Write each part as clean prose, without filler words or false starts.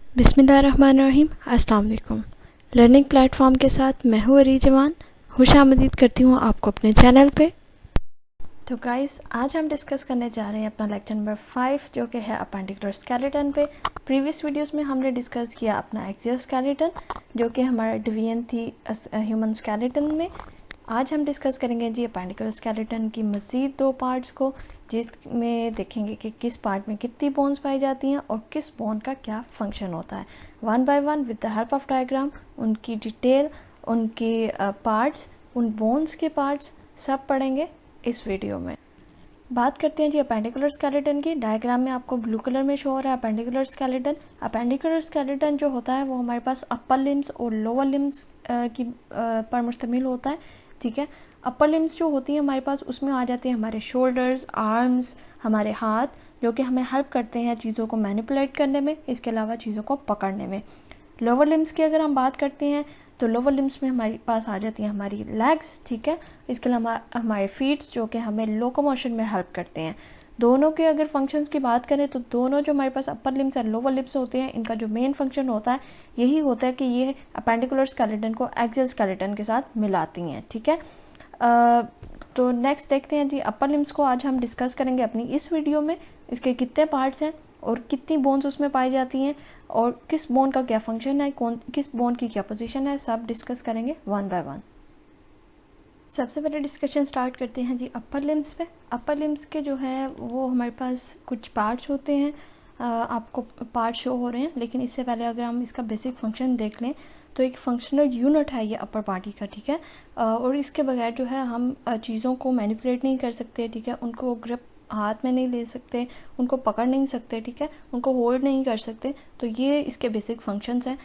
बिस्मिल्लाहिर्रहमानिर्रहीम। अस्सलाम वालेकुम। लर्निंग प्लेटफॉर्म के साथ मैं हूँ अरी जवान, खुशामदीद करती हूँ आपको अपने चैनल पे। तो गाइस, आज हम डिस्कस करने जा रहे हैं अपना लेक्चर नंबर 5 जो कि है अपेंडिकुलर स्केलेटन पे। प्रीवियस वीडियोस में हमने डिस्कस किया अपना एक्सियल स्केलेटन जो कि हमारा डिवीजन थी ह्यूमन स्केलेटन में। आज हम डिस्कस करेंगे जी अपेंडिकुलर स्केलेटन की मज़ीद 2 पार्ट्स को, जिसमें देखेंगे कि किस पार्ट में कितनी बोन्स पाई जाती हैं और किस बोन का क्या फंक्शन होता है। One by one with the help of diagram उनकी डिटेल, उनकी पार्ट्स, उन बोन्स के पार्ट्स सब पढ़ेंगे इस वीडियो में। बात करते हैं जी अपेंडिकुलर स्केलेटन की। डायग्राम में आपको ब्लू कलर में शो हो रहा है अपेंडिकुलर स्केलेटन। अपेंडिकुलर स्केलेटन जो होता है वो हमारे पास अपर लिम्स और लोअर लिम्स की पर मुश्तमिल होता है, ठीक है। अपर लिम्स जो होती हैं हमारे पास, उसमें आ जाते हैं हमारे शोल्डर्स, आर्म्स, हमारे हाथ, जो कि हमें हेल्प करते हैं चीज़ों को मैनिपुलेट करने में, इसके अलावा चीज़ों को पकड़ने में। लोअर लिम्स की अगर हम बात करते हैं तो लोअर लिम्स में हमारे पास आ जाती हैं हमारी लेग्स, ठीक है। इसके अलावा हमारे फीट्स जो कि हमें लोकोमोशन में हेल्प करते हैं। दोनों के अगर फंक्शंस की बात करें तो दोनों जो हमारे पास अपर लिम्स और लोअर लिम्स होते हैं, इनका जो मेन फंक्शन होता है यही होता है कि ये अपेंडिकुलर स्केलेटन को एक्सियल स्केलेटन के साथ मिलाती हैं, ठीक है। तो नेक्स्ट देखते हैं जी अपर लिम्स को आज हम डिस्कस करेंगे अपनी इस वीडियो में। इसके कितने पार्ट्स हैं और कितनी बोन्स उसमें पाई जाती हैं और किस बोन का क्या फंक्शन है, किस बोन की क्या पोजीशन है, सब डिस्कस करेंगे वन बाय वन। सबसे पहले डिस्कशन स्टार्ट करते हैं जी अपर लिम्स पे। अपर लिम्स के जो है वो हमारे पास कुछ पार्ट्स होते हैं। आपको पार्ट शो हो रहे हैं, लेकिन इससे पहले अगर हम इसका बेसिक फंक्शन देख लें तो एक फंक्शनल यूनिट है ये अपर बॉडी का, ठीक है। और इसके बगैर जो है हम चीज़ों को मैनिपुलेट नहीं कर सकते, ठीक है। उनको ग्रिप हाथ में नहीं ले सकते, उनको पकड़ नहीं सकते, ठीक है, उनको होल्ड नहीं कर सकते। तो ये इसके बेसिक फंक्शंस हैं।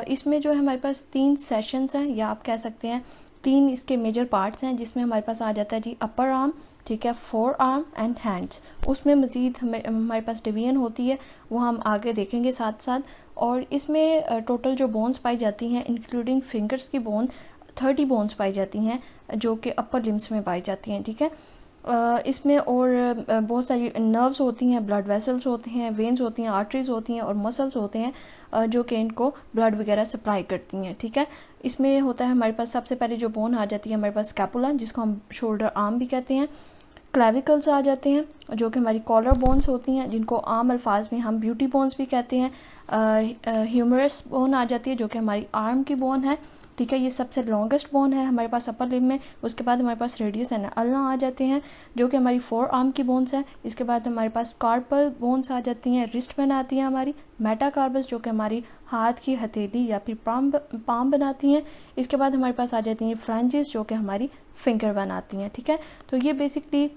इसमें जो है हमारे पास 3 सेशंस हैं, या आप कह सकते हैं 3 इसके मेजर पार्ट्स हैं, जिसमें हमारे पास आ जाता है जी अपर आर्म, ठीक है, फोर आर्म एंड हैंड्स। उसमें मज़ीद हमारे पास डिवीजन होती है, वो हम आगे देखेंगे साथ साथ। और इसमें टोटल जो बोन्स पाई जाती हैं इंक्लूडिंग फिंगर्स की बोन 30 बोन्स पाई जाती हैं जो कि अपर लिम्स में पाई जाती हैं, ठीक है। इसमें और बहुत सारी नर्व्स होती हैं, ब्लड वेसल्स होते हैं, वेन्स होती हैं, आर्टरीज होती हैं और मसल्स होते हैं जो कि इनको ब्लड वगैरह सप्लाई करती हैं, ठीक है। इसमें होता है हमारे पास सबसे पहले जो बोन आ जाती है हमारे पास स्कैपुला, जिसको हम शोल्डर आर्म भी कहते हैं। क्लेविकल्स आ जाते हैं जो कि हमारी कॉलर बोन्स होती हैं, जिनको आम अल्फाज में हम ब्यूटी बोन्स भी कहते हैं। ह्यूमरस बोन आ जाती है जो कि हमारी आर्म की बोन है, ठीक है। ये सबसे लॉन्गेस्ट बोन है हमारे पास अपर लिम्ब में। उसके बाद हमारे पास रेडियस एंड अल्ना आ जाते हैं जो कि हमारी फोर आर्म की बोन्स हैं। इसके बाद हमारे पास कार्पल बोन्स आ जाती हैं, रिस्ट बनाती हैं हमारी। मेटाकार्पस जो कि हमारी हाथ की हथेली या फिर पाम बनाती हैं। इसके बाद हमारे पास आ जाती हैं फ्लैंजेस जो कि हमारी फिंगर बनाती हैं, ठीक है। तो ये बेसिकली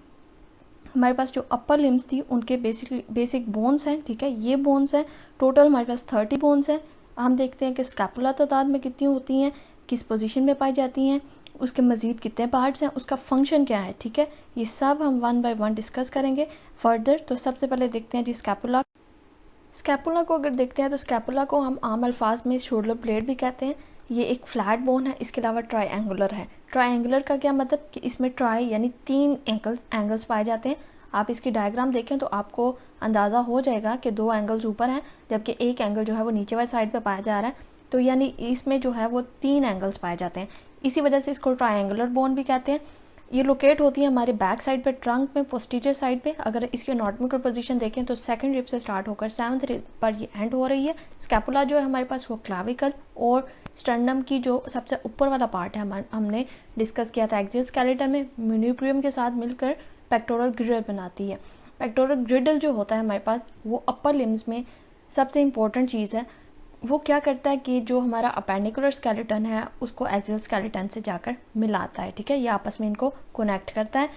हमारे पास जो अपर लिम्स थी उनके बेसिक बोन्स हैं, ठीक है। ये बोन्स हैं, टोटल हमारे पास 30 बोन्स हैं। हम देखते हैं कि स्कैपुला तादाद में कितनी होती हैं, किस पोजीशन में पाई जाती हैं, उसके मज़ीद कितने पार्ट्स हैं, उसका फंक्शन क्या है, ठीक है। ये सब हम वन बाय वन डिस्कस करेंगे फर्दर। तो सबसे पहले देखते हैं जी स्कैपुला। स्कैपुला को अगर देखते हैं तो स्कैपुला को हम आम अल्फाज में शोल्डर ब्लेड भी कहते हैं। ये एक फ्लैट बोन है, इसके अलावा ट्रायंगुलर है। ट्रायंगुलर का क्या मतलब कि इसमें ट्राई यानी 3 एंगल्स पाए जाते हैं। आप इसकी डायग्राम देखें तो आपको अंदाज़ा हो जाएगा कि 2 एंगल्स ऊपर हैं जबकि एक एंगल जो है वो नीचे वाली साइड पे पाया जा रहा है। तो यानी इसमें जो है वो 3 एंगल्स पाए जाते हैं, इसी वजह से इसको ट्रायंगुलर बोन भी कहते हैं। ये लोकेट होती है हमारे बैक साइड पे, ट्रंक में, पोस्टीरियर साइड पे। अगर इसकी एनाटॉमिकल पोजीशन देखें तो सेकंड रिब से स्टार्ट होकर 7th रिब पर ये एंड हो रही है। स्कैपुला जो है हमारे पास वो क्लाविकल और स्टर्नम की जो सबसे ऊपर वाला पार्ट है हमने डिस्कस किया था एक्सियल स्केलेटन में, म्यूनिप्रियम के साथ मिलकर पेक्टोरल ग्रिडल बनाती है। पेक्टोरल ग्रिडल जो होता है हमारे पास वो अपर लिम्स में सबसे इम्पोर्टेंट चीज़ है। वो क्या करता है कि जो हमारा अपेंडिकुलर स्केलेटन है उसको एक्सियल स्केलेटन से जाकर मिलाता है, ठीक है। ये आपस में इनको कनेक्ट करता है।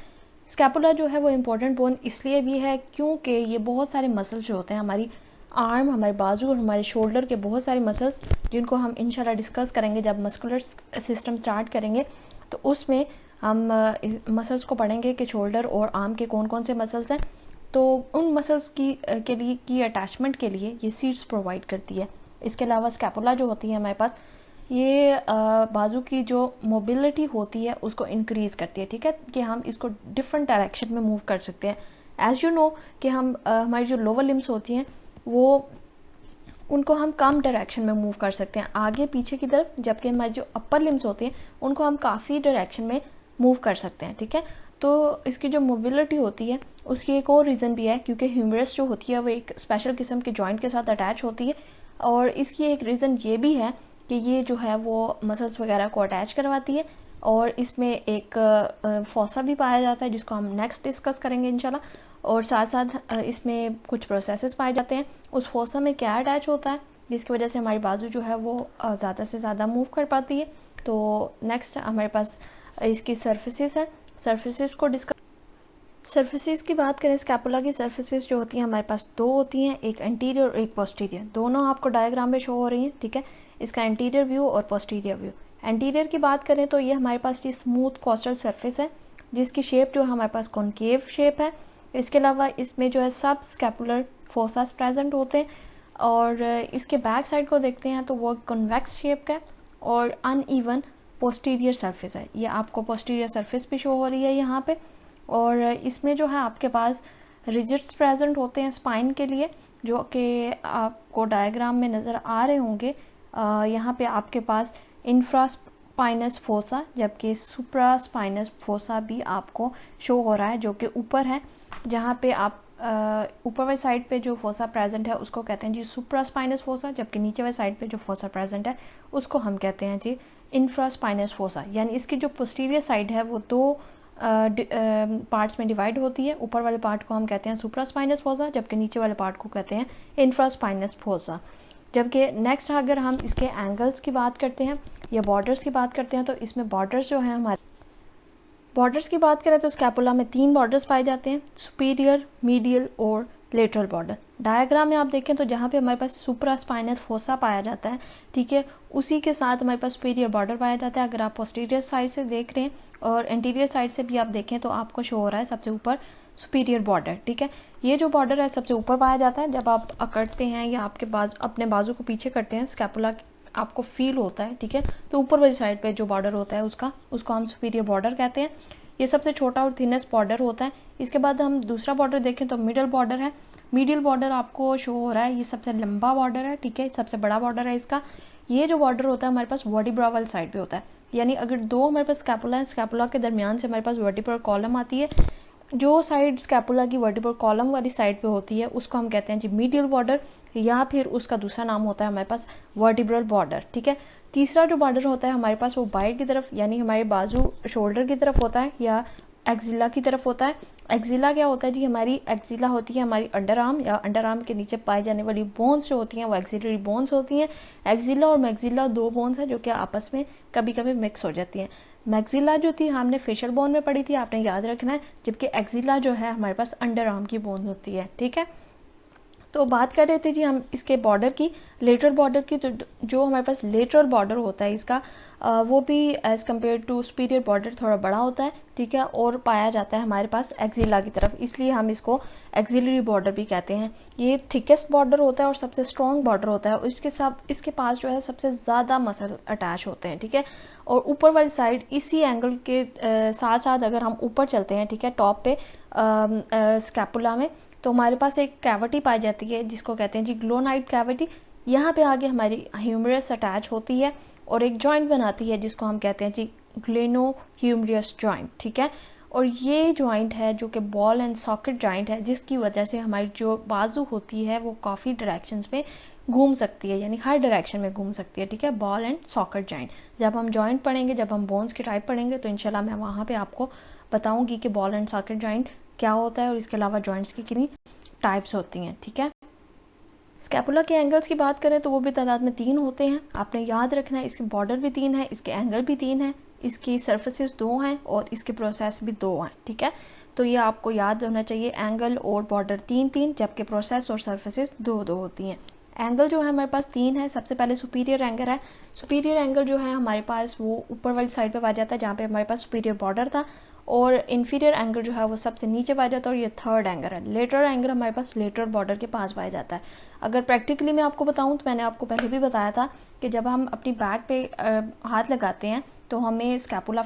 स्कैपुला जो है वो इम्पोर्टेंट बोन इसलिए भी है क्योंकि ये बहुत सारे मसल्स जो होते हैं हमारी आर्म, हमारे बाजू और हमारे शोल्डर के बहुत सारे मसल्स, जिनको हम इंशाल्लाह डिस्कस करेंगे जब मस्कुलर सिस्टम स्टार्ट करेंगे। तो उसमें हम मसल्स को पढ़ेंगे कि शोल्डर और आर्म के कौन कौन से मसल्स हैं। तो उन मसल्स के लिए की अटैचमेंट के लिए ये सीट्स प्रोवाइड करती है। इसके अलावा स्कैपुला जो होती है हमारे पास, ये बाजू की जो मोबिलिटी होती है उसको इंक्रीज़ करती है, ठीक है, कि हम इसको डिफरेंट डायरेक्शन में मूव कर सकते हैं। एज़ यू नो कि हम हमारी जो लोअर लिम्स होती हैं वो उनको हम कम डायरेक्शन में मूव कर सकते हैं आगे पीछे की तरफ, जबकि हमारी जो अपर लिम्स होती हैं उनको हम काफ़ी डायरेक्शन में मूव कर सकते हैं। ठीक है, तो इसकी जो मोबिलिटी होती है उसकी एक और रीज़न भी है, क्योंकि ह्यूमरस जो होती है वो एक स्पेशल किस्म के जॉइंट के साथ अटैच होती है, और इसकी एक रीज़न ये भी है कि ये जो है वो मसल्स वगैरह को अटैच करवाती है, और इसमें एक फोसा भी पाया जाता है जिसको हम नेक्स्ट डिस्कस करेंगे इंशाल्लाह। और साथ साथ इसमें कुछ प्रोसेसेस पाए जाते हैं। उस फोसा में क्या अटैच होता है जिसकी वजह से हमारी बाजू जो है वो ज़्यादा से ज़्यादा मूव कर पाती है। तो नेक्स्ट हमारे पास इसकी सर्फेसिस है। सर्फेसिस को डिस्कस सर्फेसिस की बात करें, स्कैपुला की सर्फेसिस जो होती हैं हमारे पास दो होती हैं, एक एंटीरियर और एक पोस्टीरियर। दोनों आपको डायग्राम में शो हो रही हैं। ठीक है, इसका एंटीरियर व्यू और पोस्टीरियर व्यू। एंटीरियर की बात करें तो ये हमारे पास ये स्मूथ कोस्टल सरफेस है जिसकी शेप जो हमारे पास कॉनकेव शेप है। इसके अलावा इसमें जो है सब स्कैपुलर फोसास प्रेजेंट होते हैं, और इसके बैक साइड को देखते हैं तो वो कन्वेक्स शेप का है और अनइवन पोस्टीरियर सरफेस है। ये आपको पोस्टीरियर सरफेस भी शो हो रही है यहाँ पे। और इसमें जो है आपके पास रिजिड्स प्रेजेंट होते हैं स्पाइन के लिए, जो कि आपको डायग्राम में नज़र आ रहे होंगे। यहाँ पे आपके पास इंफ्रास्पाइनस फोसा जबकि सुप्रास्पाइनस फोसा भी आपको शो हो रहा है, जो कि ऊपर है। जहाँ पे आप ऊपर वाली साइड पे जो फोसा प्रेजेंट है उसको कहते हैं जी सुप्रास्पाइनस फोसा, जबकि नीचे वाली साइड पे जो फोसा प्रेजेंट है उसको हम कहते हैं जी इंफ्रास्पाइनस फोसा। यानी इसकी जो पोस्टीरियर साइड है वो दो पार्ट्स में डिवाइड होती है। ऊपर वाले पार्ट को हम कहते हैं सुप्रास्पाइनस फोसा, जबकि नीचे वाले पार्ट को कहते हैं इंफ्रास्पाइनस फोसा। जबकि नेक्स्ट अगर हम इसके एंगल्स की बात करते हैं या बॉर्डर्स की बात करते हैं तो इसमें बॉर्डर्स जो हैं हमारे बॉर्डर्स की बात करें तो स्कैपुला में 3 बॉर्डर्स पाए जाते हैं, सुपीरियर, मीडियल और लेटरल बॉर्डर। डायग्राम में आप देखें तो जहाँ पे हमारे पास सुप्रास्पाइनस फोसा पाया जाता है, ठीक है, उसी के साथ हमारे पास सुपीरियर बॉर्डर पाया जाता है। अगर आप पोस्टीरियर साइड से देख रहे हैं और एंटीरियर साइड से भी आप देखें तो आपको शो हो रहा है सबसे ऊपर सुपीरियर बॉर्डर। ठीक है, ये जो बॉर्डर है सबसे ऊपर पाया जाता है। जब आप अकड़ते हैं या आपके अपने बाजू को पीछे करते हैं, स्कैपुला आपको फील होता है, ठीक है, तो ऊपर वाली साइड पे जो बॉर्डर होता है उसको हम सुपीरियर बॉर्डर कहते हैं। ये सबसे छोटा और थिनेस्ट बॉर्डर होता है। इसके बाद हम दूसरा बॉर्डर देखें तो मिडल बॉर्डर है। मिडिल बॉर्डर आपको शो हो रहा है, ये सबसे लंबा बॉर्डर है, ठीक है, सबसे बड़ा बॉर्डर है इसका। ये जो बॉर्डर होता है हमारे पास वर्टिब्रा वाली साइड पे होता है। यानी अगर दो हमारे पास स्कैपुला है, स्कैपुला के दरमियान से हमारे पास वर्टिब्रल कॉलम आती है। जो साइड स्कैपुला की वर्टिब्रल कॉलम वाली साइड पे होती है उसको हम कहते हैं जी मीडियल बॉर्डर, या फिर उसका दूसरा नाम होता है हमारे पास वर्टिब्रल बॉर्डर। ठीक है, तीसरा जो बॉर्डर होता है हमारे पास वो बाइट की तरफ यानी हमारे बाजू शोल्डर की तरफ होता है या एक्जिला की तरफ होता है। एक्जिला क्या होता है जी, हमारी एक्जिला होती है हमारी अंडर आर्म या अंडर आर्म के नीचे पाई जाने वाली बोन्स जो होती हैं वो एक्जिलरी बोन्स होती हैं। एक्जिला और मैक्सिला दो बोन्स हैं जो कि आपस में कभी कभी मिक्स हो जाती हैं। मैक्सिला जो थी हमने फेशियल बोन में पढ़ी थी, आपने याद रखना है, जबकि एक्जिला जो है हमारे पास अंडर आर्म की बोन होती है। ठीक है, तो बात कर रहे थे जी हम इसके बॉर्डर की, लेटरल बॉर्डर की। तो जो हमारे पास लेटरल बॉर्डर होता है इसका वो भी as compare to superior border थोड़ा बड़ा होता है, ठीक है, और पाया जाता है हमारे पास एक्जिला की तरफ, इसलिए हम इसको एक्जिलरी बॉर्डर भी कहते हैं। ये थिकेस्ट बॉर्डर होता है और सबसे स्ट्रॉन्ग बॉर्डर होता है, और इसके पास जो है सबसे ज़्यादा मसल अटैच होते हैं। ठीक है, और ऊपर वाली साइड इसी एंगल के साथ साथ अगर हम ऊपर चलते हैं, ठीक है, टॉप पे स्कैपुला में, तो हमारे पास एक कैविटी पाई जाती है जिसको कहते हैं जी ग्लोनाइड कैविटी। यहाँ पे आगे हमारी ह्यूमरस अटैच होती है और एक जॉइंट बनाती है जिसको हम कहते हैं जी ग्लेनो ह्यूमरस जॉइंट। ठीक है, और ये जॉइंट है जो कि बॉल एंड सॉकेट जॉइंट है, जिसकी वजह से हमारी जो बाजू होती है वो काफ़ी डायरेक्शंस में घूम सकती है, यानी हर डायरेक्शन में घूम सकती है। ठीक है, बॉल एंड सॉकेट जॉइंट। जब हम जॉइंट पढ़ेंगे, जब हम बोन्स के टाइप पढ़ेंगे, तो इंशाल्लाह मैं वहाँ पे आपको बताऊंगी कि बॉल एंड सॉकेट जॉइंट क्या होता है और इसके अलावा जॉइंट्स की कितनी टाइप्स होती हैं। ठीक है, स्कैपुला के एंगल्स की बात करें तो वो भी तादाद में 3 होते हैं, आपने याद रखना है। इसके बॉर्डर भी 3 है, इसके एंगल भी 3 है, इसकी सर्फेसिस 2 हैं और इसके प्रोसेस भी 2 हैं। ठीक है, तो ये आपको याद होना चाहिए, एंगल और बॉर्डर 3-3, जबकि प्रोसेस और सर्फेसिस 2-2 होती हैं। एंगल जो है हमारे पास 3 है। सबसे पहले सुपीरियर एंगल है। सुपीरियर एंगल जो है हमारे पास वो ऊपर वाली साइड पे पाया जाता है जहाँ पे हमारे पास सुपीरियर बॉर्डर था, और इन्फीरियर एंगल जो है वो सबसे नीचे पाया जाता है, और ये थर्ड एंगल है। लेटरल एंगल हमारे पास लेटरल बॉर्डर के पास पाया जाता है। अगर प्रैक्टिकली मैं आपको बताऊं तो मैंने आपको पहले भी बताया था कि जब हम अपनी बैक पे हाथ लगाते हैं तो हमें स्कैपुला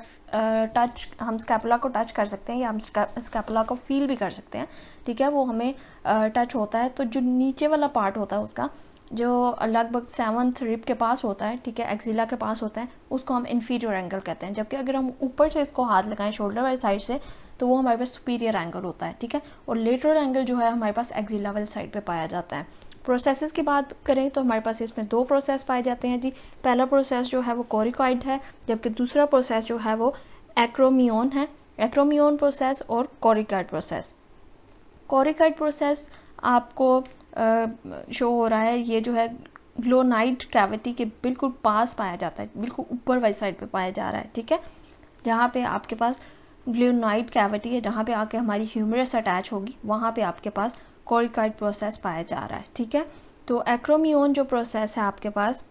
हम स्कैपुला को टच कर सकते हैं या हम स्कैपुला को फील भी कर सकते हैं। ठीक है, वो हमें टच होता है। तो जो नीचे वाला पार्ट होता है उसका, जो लगभग 7th रिब के पास होता है, ठीक है, एक्सिला के पास होता है, उसको हम इन्फीरियर एंगल कहते हैं। जबकि अगर हम ऊपर से इसको हाथ लगाएं शोल्डर वाली साइड से तो वो हमारे पास सुपीरियर एंगल होता है, ठीक है। और लेटरल एंगल जो है हमारे पास एक्सिला वाली साइड पे पाया जाता है। प्रोसेसेस की बात करें तो हमारे पास इसमें 2 प्रोसेस पाए जाते हैं जी। पहला प्रोसेस जो है वो कोरिकॉइड है, जबकि दूसरा प्रोसेस जो है वो एक्रोमियन है। एक्रोमियन प्रोसेस और कोरिकॉइड प्रोसेस। कोरिकॉइड प्रोसेस आपको शो हो रहा है, ये जो है ग्लोनाइड कैविटी के बिल्कुल पास पाया जाता है, बिल्कुल ऊपर वाली साइड पे पाया जा रहा है, ठीक है। जहाँ पे आपके पास ग्लोनाइड कैविटी है, जहाँ पे आके हमारी ह्यूमरस अटैच होगी, वहाँ पे आपके पास कोरिकॉइड प्रोसेस पाया जा रहा है, ठीक है। तो एक्रोमियन जो प्रोसेस है आपके पास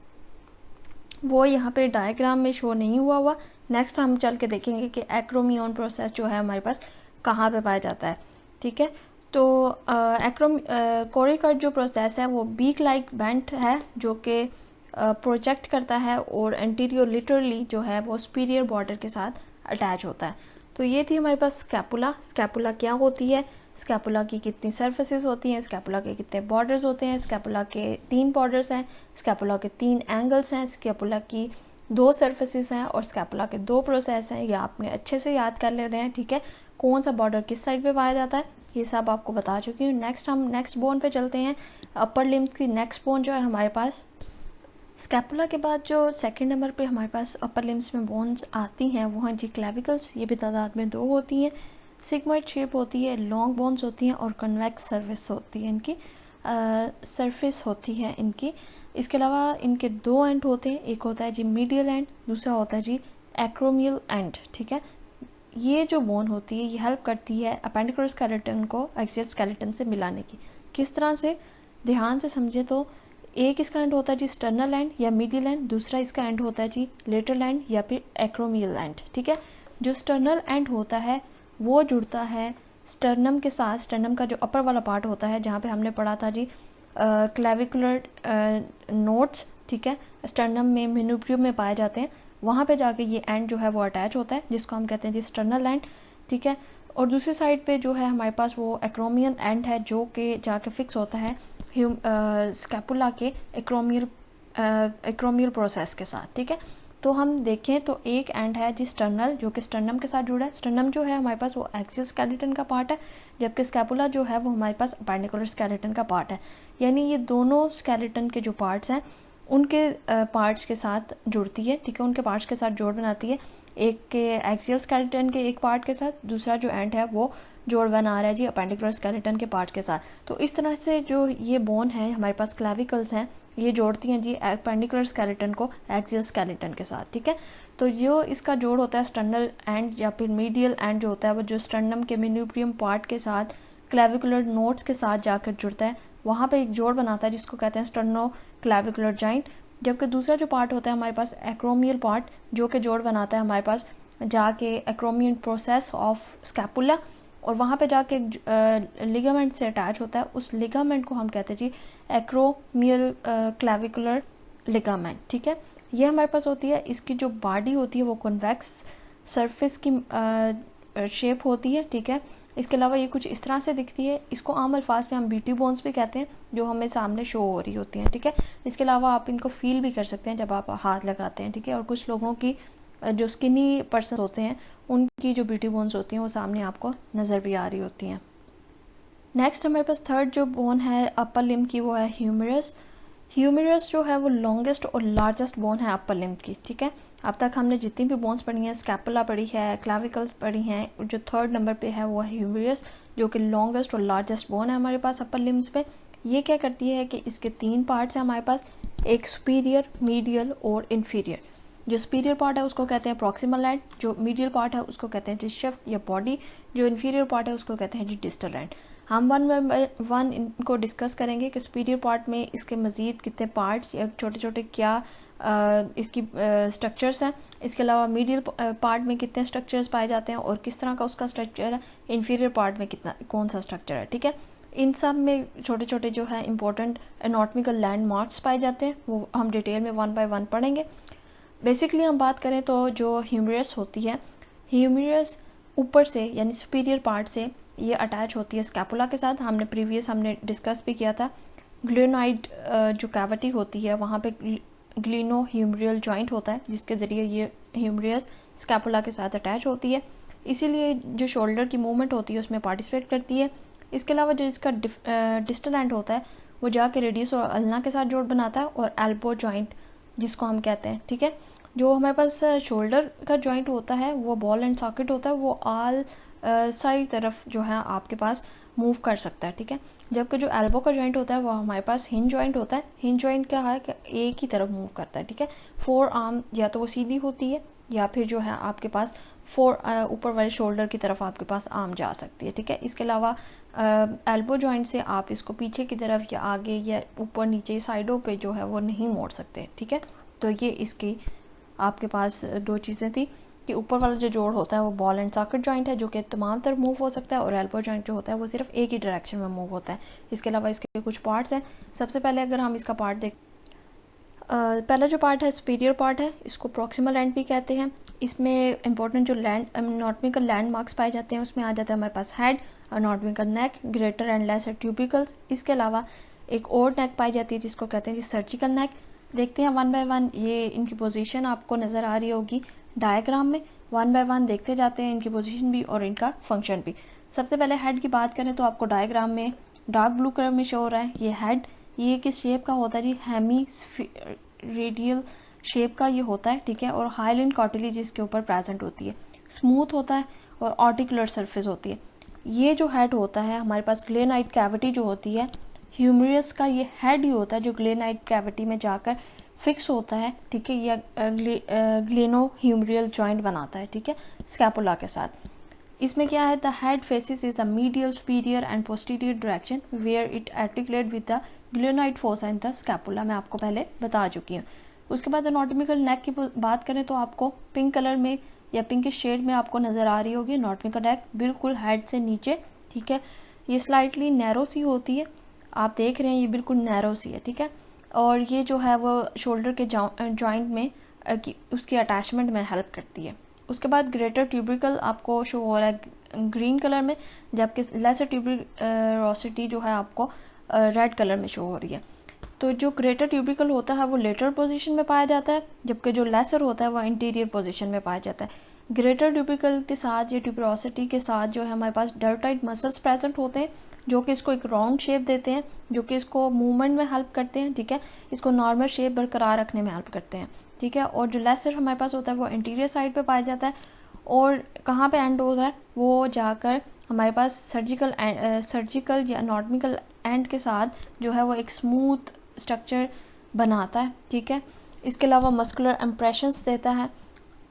वो यहाँ पे डायग्राम में शो नहीं हुआ। नेक्स्ट हम चल के देखेंगे कि एक्रोमियन प्रोसेस जो है हमारे पास कहाँ पे पाया जाता है, ठीक है। तो कोरिकॉइड जो प्रोसेस है वो बीक लाइक बेंट है, जो कि प्रोजेक्ट करता है और एंटीरियर लिटरली जो है वो सुपीरियर बॉर्डर के साथ अटैच होता है। तो ये थी हमारे पास स्कैपुला। स्कैपुला क्या होती है, स्कैपुला की कितनी सर्फेसिस होती हैं, स्कैपुला के कितने बॉर्डर्स होते हैं, स्कैपुला के 3 बॉर्डर्स हैं, स्कैपुला के 3 एंगल्स हैं, स्कैपुला की 2 सर्फेसिस हैं और स्कैपुला के 2 प्रोसेस हैं। ये आपने अच्छे से याद कर ले रहे हैं, ठीक है। कौन सा बॉर्डर किस साइड पे पाया जाता है ये सब आपको बता चुकी हूँ। नेक्स्ट हम नेक्स्ट बोन पे चलते हैं। अपर लिम्ब की नेक्स्ट बोन जो है हमारे पास स्कैपुला के बाद जो सेकंड नंबर पे हमारे पास अपर लिम्स में बोन्स आती हैं वो हैं जी क्लेविकल्स। ये भी तादाद में 2 होती हैं। सिग्मॉइड शेप होती है, लॉन्ग बोन्स होती हैं और कन्वेक्स सर्विस होती है इनकी, सरफेस होती है इनकी। इसके अलावा इनके 2 एंड होते हैं, एक होता है जी मीडियल एंड, दूसरा होता है जी एक्रोमियल एंड, ठीक है। ये जो बोन होती है ये हेल्प करती है अपेंडिकुलर स्केलेटन को एक्सियल स्केलेटन से मिलाने की। किस तरह से, ध्यान से समझे तो एक इसका एंड होता है जी स्टर्नल एंड या मीडियल एंड, दूसरा इसका एंड होता है जी लेटरल एंड या फिर एक्रोमियल एंड, ठीक है। जो स्टर्नल एंड होता है वो जुड़ता है स्टर्नम के साथ। स्टर्नम का जो अपर वाला पार्ट होता है जहाँ पे हमने पढ़ा था जी क्लेविकुलर नोट्स, ठीक है, स्टर्नम में मेन्यूब्रियम में पाए जाते हैं, वहाँ पे जाके ये एंड जो है वो अटैच होता है जिसको हम कहते हैं जी स्टर्नल एंड, ठीक है। और दूसरी साइड पे जो है हमारे पास वो एक्रोमियन एंड है जो कि जाके फिक्स होता है स्कैपुला के एक्रोमियल प्रोसेस के साथ, ठीक है। तो हम देखें तो एक एंड है जी स्टर्नल जो कि स्टर्नम के साथ जुड़ा है। स्टर्नम जो है हमारे पास वो एक्सियल स्केलेटन का पार्ट है, जबकि स्कैपुला जो है वो हमारे पास अपेंडिकुलर स्केलेटन का पार्ट है। यानी ये दोनों स्केलेटन के जो पार्ट्स हैं उनके पार्ट्स के साथ जुड़ती है, ठीक है, उनके पार्ट्स के साथ जोड़ बनाती है। एक के एक्सियल स्केलेटन के एक पार्ट के साथ, दूसरा जो एंड है वो जोड़ बना रहा है जी अपेंडिकुलर स्केलेटन के पार्ट के साथ। तो इस तरह से जो ये बोन है हमारे पास क्लेविकल्स हैं, ये जोड़ती हैं जी अपेंडिकुलर स्केलेटन को एक्सियल स्केलेटन के साथ, ठीक है। तो जो इसका जोड़ होता है स्टर्नल एंड या फिर मीडियल एंड जो होता है वो जो स्टर्नम के मेन्यूब्रियम पार्ट के साथ क्लेविकुलर नोट्स के साथ जाकर जुड़ता है, वहाँ पे एक जोड़ बनाता है जिसको कहते हैं स्टर्नो क्लेविकुलर जॉइंट। जबकि दूसरा जो पार्ट होता है हमारे पास एक्रोमियल पार्ट जो कि जोड़ बनाता है हमारे पास जाके एक्रोमियल प्रोसेस ऑफ स्कैपुला, और वहाँ पे जाके लिगामेंट से अटैच होता है। उस लिगामेंट को हम कहते हैं जी एक्रोमियल क्लेविकुलर लिगामेंट, ठीक है। ये हमारे पास होती है। इसकी जो बॉडी होती है वो कन्वेक्स सरफेस की शेप होती है, ठीक है। इसके अलावा ये कुछ इस तरह से दिखती है। इसको आम अल्फाज में हम बीटी बोन्स भी कहते हैं जो हमें सामने शो हो रही होती हैं, ठीक है। इसके अलावा आप इनको फील भी कर सकते हैं जब आप हाथ लगाते हैं, ठीक है। और कुछ लोगों की जो स्किनी पर्सन होते हैं उनकी जो ब्यूटी बोन्स होती हैं वो सामने आपको नज़र भी आ रही होती हैं। नेक्स्ट हमारे पास थर्ड जो बोन है अपर लिम्ब की वो है ह्यूमरस। ह्यूमरस जो है वो लॉन्गेस्ट और लार्जेस्ट बोन है अपर लिम्ब की, ठीक है। अब तक हमने जितनी भी बोन्स पढ़ी हैं, स्कैपुला पढ़ी है, क्लाविकल्स पढ़ी हैं, जो थर्ड नंबर पे है वो है ह्यूमरस जो कि लॉन्गेस्ट और लार्जेस्ट बोन है हमारे पास अपर लिम्स पे। ये क्या करती है कि इसके 3 पार्ट्स हैं हमारे पास, एक सुपीरियर, मीडियल और इन्फीरियर। जो सुपीरियर पार्ट है उसको कहते हैं प्रॉक्सिमल एंड, जो मीडियल पार्ट है उसको कहते हैं डिस्शेफ्ट या बॉडी, जो इन्फीरियर पार्ट है उसको कहते हैं डिस्टल एंड। हम वन बाय वन इनको डिस्कस करेंगे कि सुपीरियर पार्ट में इसके मज़ीद कितने पार्ट्स या छोटे छोटे क्या इसकी स्ट्रक्चर्स हैं। इसके अलावा मीडियल पार्ट में कितने स्ट्रक्चर्स पाए जाते हैं और किस तरह का उसका स्ट्रक्चर है, इन्फीरियर पार्ट में कितना कौन सा स्ट्रक्चर है, ठीक है। इन सब में छोटे छोटे जो है इंपॉर्टेंट एनाटॉमिकल लैंडमार्क्स पाए जाते हैं, वो हम डिटेल में 1 बाय 1 पढ़ेंगे। बेसिकली हम बात करें तो जो ह्यूमरस होती है, ह्यूमरस ऊपर से यानी सुपीरियर पार्ट से ये अटैच होती है स्कैपुला के साथ। हमने डिस्कस भी किया था ग्लियोनाइड जो कैविटी होती है वहाँ पे ग्लिनोह्यूमरल जॉइंट होता है, जिसके ज़रिए ये ह्यूमरस स्कैपुला के साथ अटैच होती है, इसीलिए जो शोल्डर की मूवमेंट होती है उसमें पार्टिसिपेट करती है। इसके अलावा जो इसका डिस्टल एंड होता है वो जाके रेडियस और अल्ना के साथ जोड़ बनाता है, और एल्बो जॉइंट जिसको हम कहते हैं, ठीक है। जो हमारे पास शोल्डर का जॉइंट होता है वो बॉल एंड सॉकेट होता है, वो आल सारी तरफ जो है आपके पास मूव कर सकता है, ठीक है। जबकि जो एल्बो का जॉइंट होता है वो हमारे पास हिंज जॉइंट होता है। हिंज जॉइंट क्या है कि एक ही तरफ मूव करता है, ठीक है। फोर आर्म या तो वो सीधी होती है या फिर जो है आपके पास ऊपर वाले शोल्डर की तरफ आपके पास आर्म जा सकती है, ठीक है। इसके अलावा एल्बो जॉइंट से आप इसको पीछे की तरफ या आगे या ऊपर नीचे साइडों पे जो है वो नहीं मोड़ सकते, ठीक है। तो ये इसकी आपके पास दो चीज़ें थी कि ऊपर वाला जो जोड़ होता है वो बॉल एंड सॉकेट जॉइंट है जो कि तमाम तरफ मूव हो सकता है, और एल्बो जॉइंट जो होता है वो सिर्फ एक ही डायरेक्शन में मूव होता है। इसके अलावा इसके कुछ पार्ट्स हैं। सबसे पहले अगर हम इसका पार्ट देख पहला जो पार्ट है सुपीरियर पार्ट है, इसको प्रॉक्सिमल एंड भी कहते हैं। इसमें इंपॉर्टेंट जो एनाटॉमिकल लैंडमार्क्स पाए जाते हैं उसमें आ जाता है हमारे पास head, anatomical neck, greater and lesser tubercles. इसके अलावा एक और नेक पाई जाती है जिसको कहते हैं जी सर्जिकल नेक। देखते हैं वन बाय वन, ये इनकी पोजीशन आपको नज़र आ रही होगी डायग्राम में। वन बाय वन देखते जाते हैं इनकी पोजीशन भी और इनका फंक्शन भी। सबसे पहले हेड की बात करें तो आपको डायग्राम में डार्क ब्लू कलर में शो हो रहा है ये हेड। ये किस शेप का होता है जी, हेमी रेडियल शेप का ये होता है, ठीक है। और हाइलाइन कार्टिलेज इसके ऊपर प्रेजेंट होती है, स्मूथ होता है और आर्टिकुलर सरफेस होती है। ये जो हेड होता है हमारे पास ग्लेनाइट कैविटी जो होती है, ह्यूमरस का ये हेड ही होता है जो ग्लेनाइट कैविटी में जाकर फिक्स होता है, ठीक है। यह ग्लेनोह्यूमरल जॉइंट बनाता है, ठीक है, स्कैपुला के साथ। इसमें क्या है, the head faces is the medial superior and posterior direction where it articulate with the glenoid fossa in the scapula, मैं आपको पहले बता चुकी हूँ। उसके बाद एनाटॉमिकल नेक की बात करें तो आपको पिंक कलर में या पिंकिश शेड में आपको नज़र आ रही होगी एनाटॉमिकल नेक, बिल्कुल हेड से नीचे, ठीक है। ये स्लाइटली नैरो सी होती है, आप देख रहे हैं ये बिल्कुल नैरो सी है, ठीक है। और ये जो है वो शोल्डर के जॉइंट में उसकी अटैचमेंट में हेल्प करती है। उसके बाद ग्रेटर ट्यूबिकल आपको शो हो रहा है ग्रीन कलर में, जबकि लेसर ट्यूबिरोसिटी जो है आपको रेड कलर में शो हो रही है। तो जो ग्रेटर ट्यूबिकल होता है वो लेटरल पोजीशन में पाया जाता है, जबकि जो लेसर होता है वो इंटीरियर पोजीशन में पाया जाता है। ग्रेटर ट्यूबिकल के साथ या ट्यूबिरोसिटी के साथ जो है हमारे पास डेल्टॉइड मसल्स प्रेजेंट होते हैं जो कि इसको एक राउंड शेप देते हैं, जो कि इसको मूवमेंट में हेल्प करते हैं, ठीक है। इसको नॉर्मल शेप बरकरार रखने में हेल्प करते हैं, ठीक है। और जो लेसर हमारे पास होता है वो इंटीरियर साइड पे पाया जाता है, और कहाँ पे एंड होता है वो जाकर हमारे पास सर्जिकल या एनाटॉमिकल एंड के साथ जो है वो एक स्मूथ स्ट्रक्चर बनाता है, ठीक है। इसके अलावा मस्कुलर इम्प्रेशंस देता है।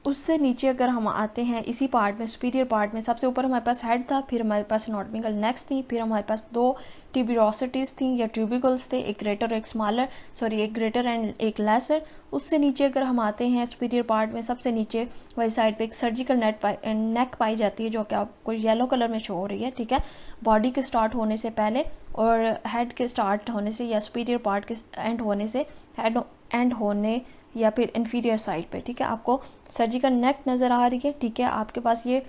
उससे नीचे अगर हम आते हैं इसी पार्ट में, सुपीरियर पार्ट में, सबसे ऊपर हमारे पास हेड था, फिर हमारे पास एनाटॉमिकल नेक्स थी, फिर हमारे पास दो ट्यूबिरोसिटीज़ थी या ट्यूबिकल्स थे, एक ग्रेटर एक स्मॉलर, एक ग्रेटर एंड एक लेसर। उससे नीचे अगर हम आते हैं सुपीरियर पार्ट में, सबसे नीचे वाली साइड पे एक सर्जिकल नेक पाई जाती है जो कि आपको येलो कलर में शो हो रही है, ठीक है। बॉडी के स्टार्ट होने से पहले और हेड के स्टार्ट होने से या सुपीरियर पार्ट के एंड होने से, हेड एंड होने या फिर इन्फीरियर साइड पे, ठीक है, आपको सर्जिकल नेक नज़र आ रही है, ठीक है। आपके पास ये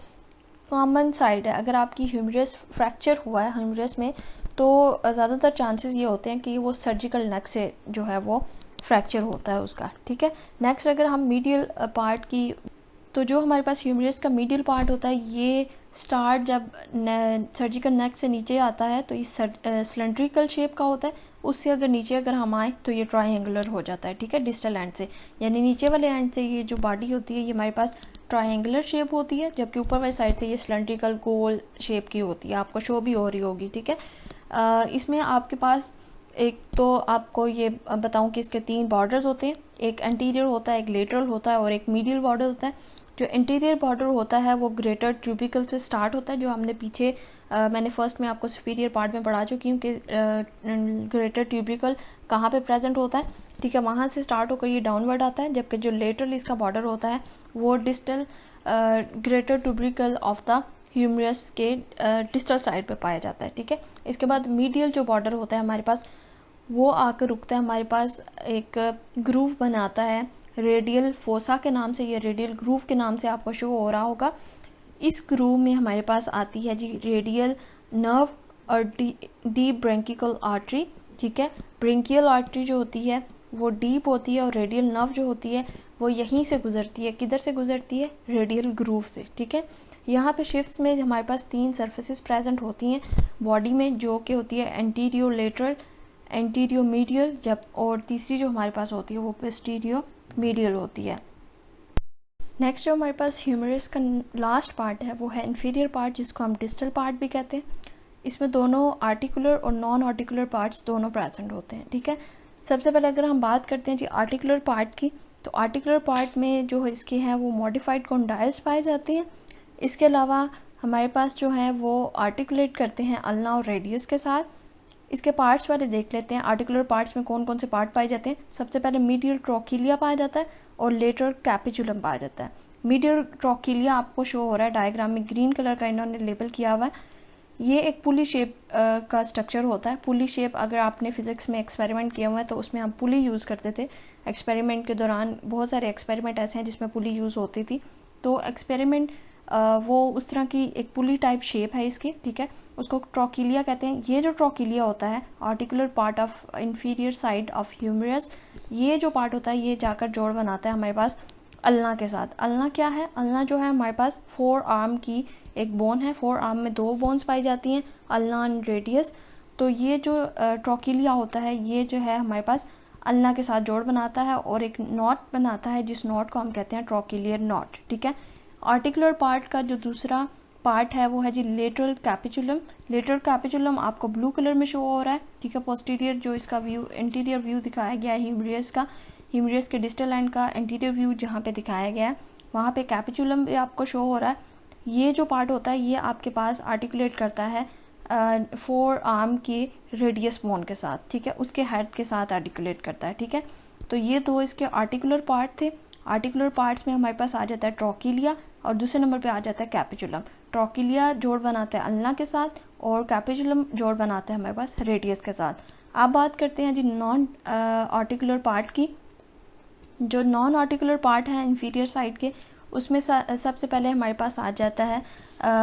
कॉमन साइड है। अगर आपकी ह्यूमरस फ्रैक्चर हुआ है ह्यूमरस में तो ज़्यादातर चांसेस ये होते हैं कि वो सर्जिकल नेक से जो है वो फ्रैक्चर होता है उसका, ठीक है। नेक्स्ट अगर हम मीडियल पार्ट की, तो जो हमारे पास ह्यूमरस का मीडियल पार्ट होता है ये स्टार्ट जब सर्जिकल नेक से नीचे आता है तो ये सिलेंड्रिकल शेप का होता है। उससे अगर नीचे अगर हम आए तो ये ट्रायंगुलर हो जाता है, ठीक है, डिस्टल एंड से, यानी नीचे वाले एंड से ये जो बॉडी होती है ये हमारे पास ट्रायंगुलर शेप होती है, जबकि ऊपर वाली साइड से ये सिलेंड्रिकल गोल शेप की होती है, आपको शो भी हो रही होगी, ठीक है। इसमें आपके पास एक तो आपको ये बताऊं कि इसके 3 बॉर्डर्स होते हैं, एक एंटीरियर होता है, एक लेटरल होता है और एक मीडियल बॉर्डर होता है। जो इंटीरियर बॉर्डर होता है वो ग्रेटर ट्यूबिकल से स्टार्ट होता है, जो हमने पीछे मैंने फर्स्ट में आपको सुपीरियर पार्ट में पढ़ा चुकी हूँ कि ग्रेटर ट्यूबिकल कहाँ पे प्रेजेंट होता है, ठीक है, वहाँ से स्टार्ट होकर ये डाउनवर्ड आता है। जबकि जो लेटरल इसका बॉर्डर होता है वो distal greater tubercle of the humerus के डिस्टल साइड पे पाया जाता है, ठीक है। इसके बाद मीडियल जो बॉर्डर होता है हमारे पास वो आकर रुकता है, हमारे पास एक ग्रूव बनाता है रेडियल फोसा के नाम से, ये रेडियल ग्रूव के नाम से आपको शो हो रहा होगा। इस ग्रूव में हमारे पास आती है जी रेडियल नर्व और डीप ब्रेंकिकल आर्टरी, ठीक है। ब्रेंकियल आर्टरी जो होती है वो डीप होती है और रेडियल नर्व जो होती है वो यहीं से गुजरती है। किधर से गुजरती है? रेडियल ग्रूव से, ठीक है। यहाँ पे शिफ्ट्स में हमारे पास 3 सर्फेसिस प्रेजेंट होती हैं बॉडी में, जो कि होती है एंटीरियो लेटरल, एंटीरियो मीडियल, जब और तीसरी जो हमारे पास होती है वो पोस्टीरियो मीडियल होती है। नेक्स्ट जो हमारे पास ह्यूमरस का लास्ट पार्ट है वो है इंफीरियर पार्ट, जिसको हम डिस्टल पार्ट भी कहते हैं। इसमें दोनों आर्टिकुलर और नॉन आर्टिकुलर पार्ट्स दोनों प्रेजेंट होते हैं, ठीक है। सबसे पहले अगर हम बात करते हैं जी आर्टिकुलर पार्ट की, तो आर्टिकुलर पार्ट में जो इसके हैं वो मॉडिफाइड कॉन्डाइल्स पाए जाते हैं। इसके अलावा हमारे पास जो है वो आर्टिकुलेट करते हैं अल्ना और रेडियस के साथ। इसके पार्ट्स वाले देख लेते हैं। आर्टिकुलर पार्ट्स में कौन कौन से पार्ट पाए जाते हैं? सबसे पहले मीडियल ट्रोकिलिया पाया जाता है और लेटरल कैपिचुलम पाया जाता है। मीडियल ट्रोकिलिया आपको शो हो रहा है डायग्राम में, ग्रीन कलर का इन्होंने लेबल किया हुआ है। ये एक पुली शेप का स्ट्रक्चर होता है। पुली शेप अगर आपने फिजिक्स में एक्सपेरिमेंट किया हुआ है तो उसमें हम पुली यूज़ करते थे एक्सपेरिमेंट के दौरान। बहुत सारे एक्सपेरिमेंट ऐसे हैं जिसमें पुली यूज़ होती थी, तो एक्सपेरिमेंट वो उस तरह की एक पुली टाइप शेप है इसकी, ठीक है। उसको ट्रोकिलिया कहते हैं। ये जो ट्रोकिलिया होता है articular part of inferior side of humerus, ये जो पार्ट होता है ये जाकर जोड़ बनाता है हमारे पास अल्ना के साथ। अल्ना क्या है? अल्ना जो है हमारे पास 4 आर्म की एक बोन है। 4 आर्म में 2 बोन्स पाई जाती हैं, अल्ना एंड रेडियस। तो ये जो ट्रोकिलिया होता है ये जो है हमारे पास अल्ना के साथ जोड़ बनाता है और एक नॉट बनाता है, जिस नॉट को हम कहते हैं ट्रोकिलियर नॉट, ठीक है। आर्टिकुलर पार्ट का जो दूसरा पार्ट है वो है जी लेटरल कैपिचुलम। लेटरल कैपिचुलम आपको ब्लू कलर में शो हो रहा है, ठीक है। पोस्टीरियर जो इसका व्यू, इंटीरियर व्यू दिखाया गया है ह्यूमरस का, ह्यूमरस के डिस्टल एंड का इंटीरियर व्यू जहाँ पे दिखाया गया है वहाँ पे कैपिचुलम भी आपको शो हो रहा है। ये जो पार्ट होता है ये आपके पास आर्टिकुलेट करता है 4 आर्म के रेडियस बोन के साथ, ठीक है, उसके हेड के साथ आर्टिकुलेट करता है, ठीक है। तो ये 2 इसके आर्टिकुलर पार्ट थे। आर्टिकुलर पार्ट्स में हमारे पास आ जाता है ट्रोकिलिया और दूसरे नंबर पे आ जाता है कैपिचुलम। ट्रोकिलिया जोड़ बनाता है अल्ना के साथ और कैपिचुलम जोड़ बनाता है हमारे पास रेडियस के साथ। अब बात करते हैं जी नॉन आर्टिकुलर पार्ट की। जो नॉन आर्टिकुलर पार्ट है इंफीरियर साइड के, उसमें सबसे पहले हमारे पास आ जाता है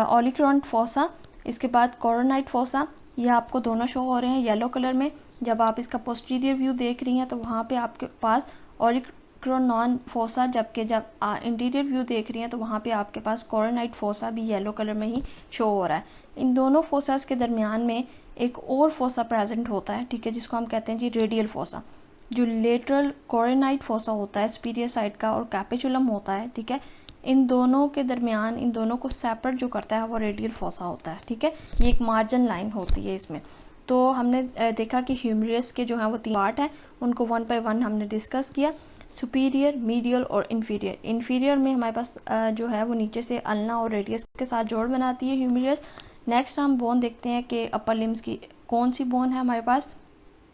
ओलिक्रॉन फोसा, इसके बाद कोरोनाइट फोसा। ये आपको दोनों शो हो रहे हैं येलो कलर में। जब आप इसका पोस्टीरियर व्यू देख रही हैं तो वहाँ पे आपके पास ओलिक्रॉन फोसा, जबकि जब इंटीरियर व्यू देख रही हैं तो वहाँ पे आपके पास कोरोनाइट फोसा भी येलो कलर में ही शो हो रहा है। इन दोनों फोसास के दरमियान में एक और फोसा प्रेजेंट होता है, ठीक है, जिसको हम कहते हैं जी रेडियल फोसा। जो लेटरल कोरोनाइट फोसा होता है सुपीरियर साइड का और कैपिचुलम होता है, ठीक है, इन दोनों के दरमियान, इन दोनों को सेपरेट जो करता है वो रेडियल फोसा होता है, ठीक है। ये एक मार्जिन लाइन होती है इसमें। तो हमने देखा कि ह्यूमरस के जो हैं वो 3 पार्ट हैं, उनको 1 बाय 1 हमने डिस्कस किया, सुपीरियर, मीडियल और इन्फीरियर। इन्फीरियर में हमारे पास जो है वो नीचे से अल्ना और रेडियस के साथ जोड़ बनाती है ह्यूमरस। नेक्स्ट हम बोन देखते हैं कि अपर लिम्स की कौन सी बोन है हमारे पास।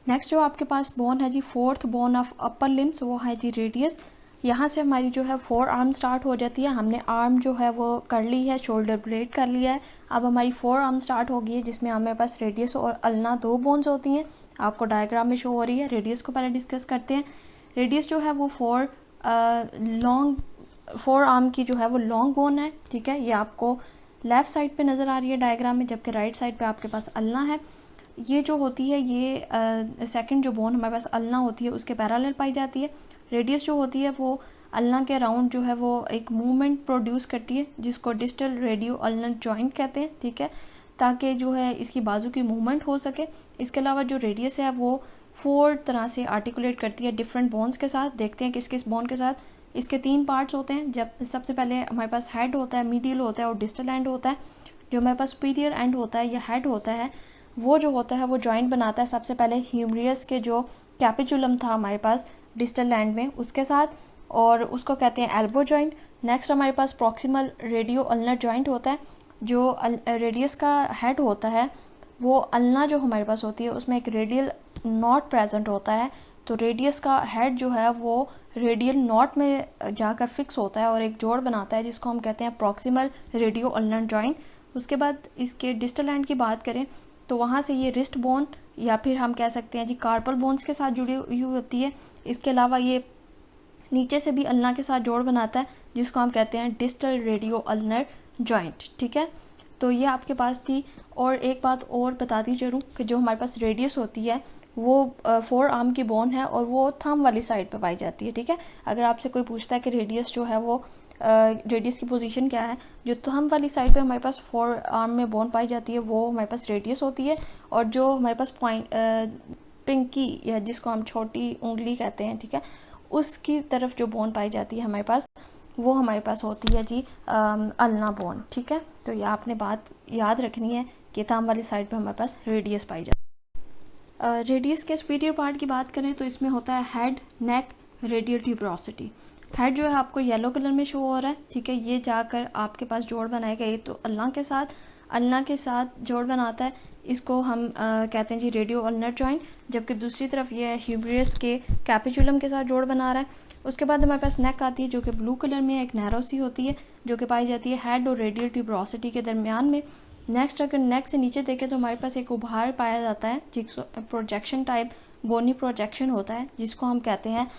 नेक्स्ट जो आपके पास बोन है जी 4th bone of upper limbs, वो है जी रेडियस। यहाँ से हमारी जो है 4 आर्म स्टार्ट हो जाती है। हमने आर्म जो है वो कर ली है, शोल्डर ब्लेड कर लिया है। अब हमारी 4 आर्म स्टार्ट हो गई है, जिसमें हमारे पास रेडियस और अल्ना 2 बोन्स होती हैं, आपको डायग्राम में शो हो रही है। रेडियस को पहले डिस्कस करते हैं। रेडियस जो है वो 4 आर्म की जो है वो लॉन्ग बोन है, ठीक है। ये आपको लेफ्ट साइड पे नज़र आ रही है डायग्राम में, जबकि राइट साइड पे आपके पास अल्ना है। ये जो होती है ये सेकंड जो बोन हमारे पास अल्ना होती है उसके पैरेलल पाई जाती है। रेडियस जो होती है वो अल्ना के अराउंड जो है वो एक मूवमेंट प्रोड्यूस करती है, जिसको डिस्टल रेडियो अल्नर जॉइंट कहते हैं, ठीक है, ताकि जो है इसकी बाजू की मूवमेंट हो सके। इसके अलावा जो रेडियस है वो 4 तरह से आर्टिकुलेट करती है डिफरेंट बोन्स के साथ। देखते हैं किस किस बोन के साथ। इसके 3 पार्ट्स होते हैं। जब सबसे पहले हमारे पास हेड होता है, मीडियल होता है और डिस्टल एंड होता है। जो हमारे पास सुपीरियर एंड होता है या हेड होता है, वो जो होता है वो जॉइंट बनाता है सबसे पहले ह्यूमरस के जो कैपिचुलम था हमारे पास डिस्टल एंड में उसके साथ, और उसको कहते हैं एल्बो जॉइंट। नेक्स्ट हमारे पास प्रॉक्सिमल रेडियो अल्नर जॉइंट होता है। जो रेडियस का हेड होता है वो अल्ना जो हमारे पास होती है उसमें एक रेडियल नॉट प्रेजेंट होता है। तो रेडियस का हेड जो है वो रेडियल नॉट में जाकर फिक्स होता है और एक जोड़ बनाता है, जिसको हम कहते हैं प्रॉक्सिमल रेडियो अल्नर जॉइंट। उसके बाद इसके डिस्टल एंड की बात करें तो वहाँ से ये रिस्ट बोन या फिर हम कह सकते हैं जी कार्पल बोन्स के साथ जुड़ी हुई होती है। इसके अलावा ये नीचे से भी अल्ना के साथ जोड़ बनाता है, जिसको हम कहते हैं डिस्टल रेडियो अल्नर जॉइंट, ठीक है। तो ये आपके पास थी। और एक बात और बताती चलूँ कि जो हमारे पास रेडियस होती है वो 4 आर्म की बोन है और वो थंब वाली साइड पे पाई जाती है, ठीक है। अगर आपसे कोई पूछता है कि रेडियस जो है वो रेडियस की पोजीशन क्या है, जो थंब वाली साइड पे हमारे पास 4 आर्म में बोन पाई जाती है वो हमारे पास रेडियस होती है, और जो हमारे पास पॉइंट पिंकी या जिसको हम छोटी उंगली कहते हैं, ठीक है, उसकी तरफ जो बोन पाई जाती है हमारे पास, वो हमारे पास होती है जी अल्ना बोन, ठीक है। तो ये आपने बात याद रखनी है कि थंब वाली साइड पे हमारे पास रेडियस पाई जाती है। रेडियस के सुपीरियर पार्ट की बात करें तो इसमें होता है हेड, नेक, रेडियल ट्यूबरोसिटी। हेड जो है आपको येलो कलर में शो हो रहा है, ठीक है, ये जाकर आपके पास जोड़ बनाएगा, ये तो अल्ना के साथ जोड़ बनाता है, इसको हम कहते हैं जी रेडियो अल्नर जॉइंट, जबकि दूसरी तरफ ये ह्यूमरस के कैपिचुलम के साथ जोड़ बना रहा है। उसके बाद हमारे पास नेक आती है जो कि ब्लू कलर में एक नैरो सी होती है, जो कि पाई जाती है हेड और रेडियल ट्यूबरोसिटी के दरमियान में। नेक्स्ट अगर नेक से नीचे देखें तो हमारे पास एक उभार पाया जाता है जिसको प्रोजेक्शन टाइप बोनी प्रोजेक्शन होता है, जिसको हम कहते हैं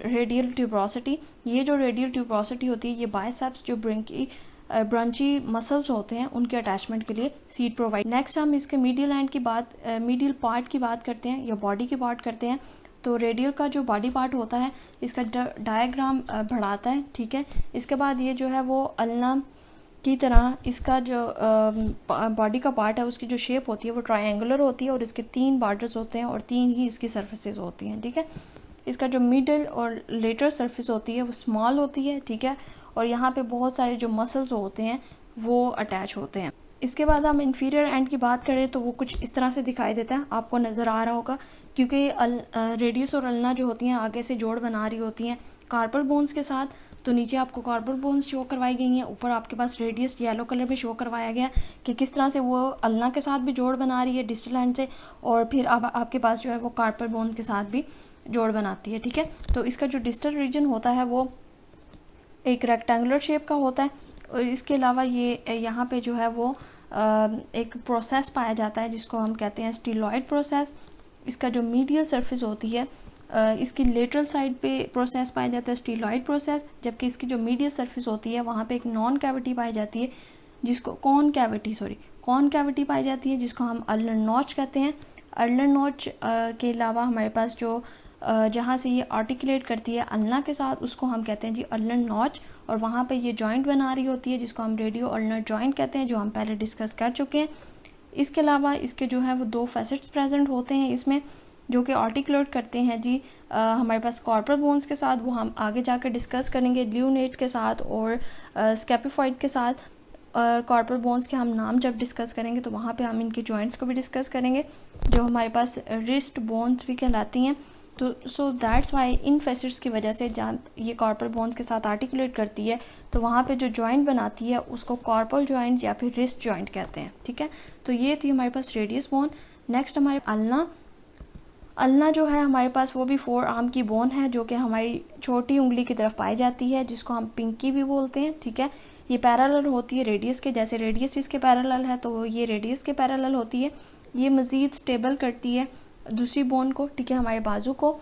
रेडियल ट्यूबरोसिटी। ये जो रेडियल ट्यूबरोसिटी होती है ये बाइसेप्स जो ब्रंची मसल्स होते हैं उनके अटैचमेंट के लिए सीट प्रोवाइड। नेक्स्ट हम इसके मीडियल एंड की बात मीडियल पार्ट की बात करते हैं या बॉडी की बात करते हैं। तो रेडियल का जो बॉडी पार्ट होता है इसका डायग्राम बढ़ाता है, ठीक है। इसके बाद ये जो है वो अल्ना की तरह इसका जो बॉडी का पार्ट है उसकी जो शेप होती है वो ट्रायंगुलर होती है और इसके 3 बॉर्डर्स होते हैं और 3 ही इसकी सर्फेसेस होती हैं, ठीक है। इसका जो मिडल और लेटर सरफेस होती है वो स्मॉल होती है, ठीक है, और यहाँ पे बहुत सारे जो मसल्स होते हैं वो अटैच होते हैं। इसके बाद हम इन्फीरियर एंड की बात करें तो वो कुछ इस तरह से दिखाई देता है, आपको नज़र आ रहा होगा, क्योंकि रेडियस और अल्ना जो होती हैं आगे से जोड़ बना रही होती हैं कार्पल बोन्स के साथ। तो नीचे आपको कार्पल बोन्स शो करवाई गई हैं, ऊपर आपके पास रेडियस येलो कलर में शो करवाया गया कि किस तरह से वो अल्ना के साथ भी जोड़ बना रही है डिस्टल एंड से, और फिर अब आपके पास जो है वो कार्पल बोन के साथ भी जोड़ बनाती है, ठीक है। तो इसका जो डिस्टल रीजन होता है वो एक रेक्टेंगुलर शेप का होता है, और इसके अलावा ये यहाँ पे जो है वो एक प्रोसेस पाया जाता है जिसको हम कहते हैं स्टीलॉयड प्रोसेस। इसका जो मीडियल सरफेस होती है इसकी लेटरल साइड पे प्रोसेस पाया जाता है स्टीलॉयड प्रोसेस, जबकि इसकी जो मीडियल सरफेस होती है वहाँ पे एक नॉन कैविटी पाई जाती है जिसको कॉन कैविटी पाई जाती है जिसको हम अल्नर नॉच कहते हैं। अल्नर नॉच के अलावा हमारे पास जो जहाँ से ये आर्टिकुलेट करती है अल्ना के साथ उसको हम कहते हैं जी अल्नर नॉच, और वहाँ पे ये जॉइंट बना रही होती है जिसको हम रेडियो अल्नर जॉइंट कहते हैं, जो हम पहले डिस्कस कर चुके हैं। इसके अलावा इसके जो है वो 2 फैसेट्स प्रेजेंट होते हैं इसमें, जो कि आर्टिकुलेट करते हैं जी हमारे पास कॉर्पल बोन्स के साथ, वो हम आगे जाकर डिस्कस करेंगे, ल्यूनेट के साथ और स्कैपिफॉइड के साथ। कॉर्पल बोन्स के हम नाम जब डिस्कस करेंगे तो वहाँ पे हम इनके जॉइंट्स को भी डिस्कस करेंगे, जो हमारे पास रिस्ट बोन्स भी कहलाती हैं। तो so that's why in facets की वजह से जहाँ ये कॉर्पल बोन्स के साथ आर्टिकुलेट करती है तो वहाँ पे जो जॉइंट बनाती है उसको कॉर्पल जॉइंट या फिर रिस्ट जॉइंट कहते हैं, ठीक है। तो ये थी हमारे पास रेडियस बोन। नेक्स्ट हमारे अल्ना जो है हमारे पास वो भी 4 आर्म की बोन है जो कि हमारी छोटी उंगली की तरफ पाई जाती है, जिसको हम पिंकी भी बोलते हैं, ठीक है। ये पैरेलल होती है रेडियस के, जैसे रेडियस इसके पैरेलल है तो ये रेडियस के पैरेलल होती है। ये मज़ीद स्टेबल करती है दूसरी बोन को, ठीक है, हमारे बाजू को।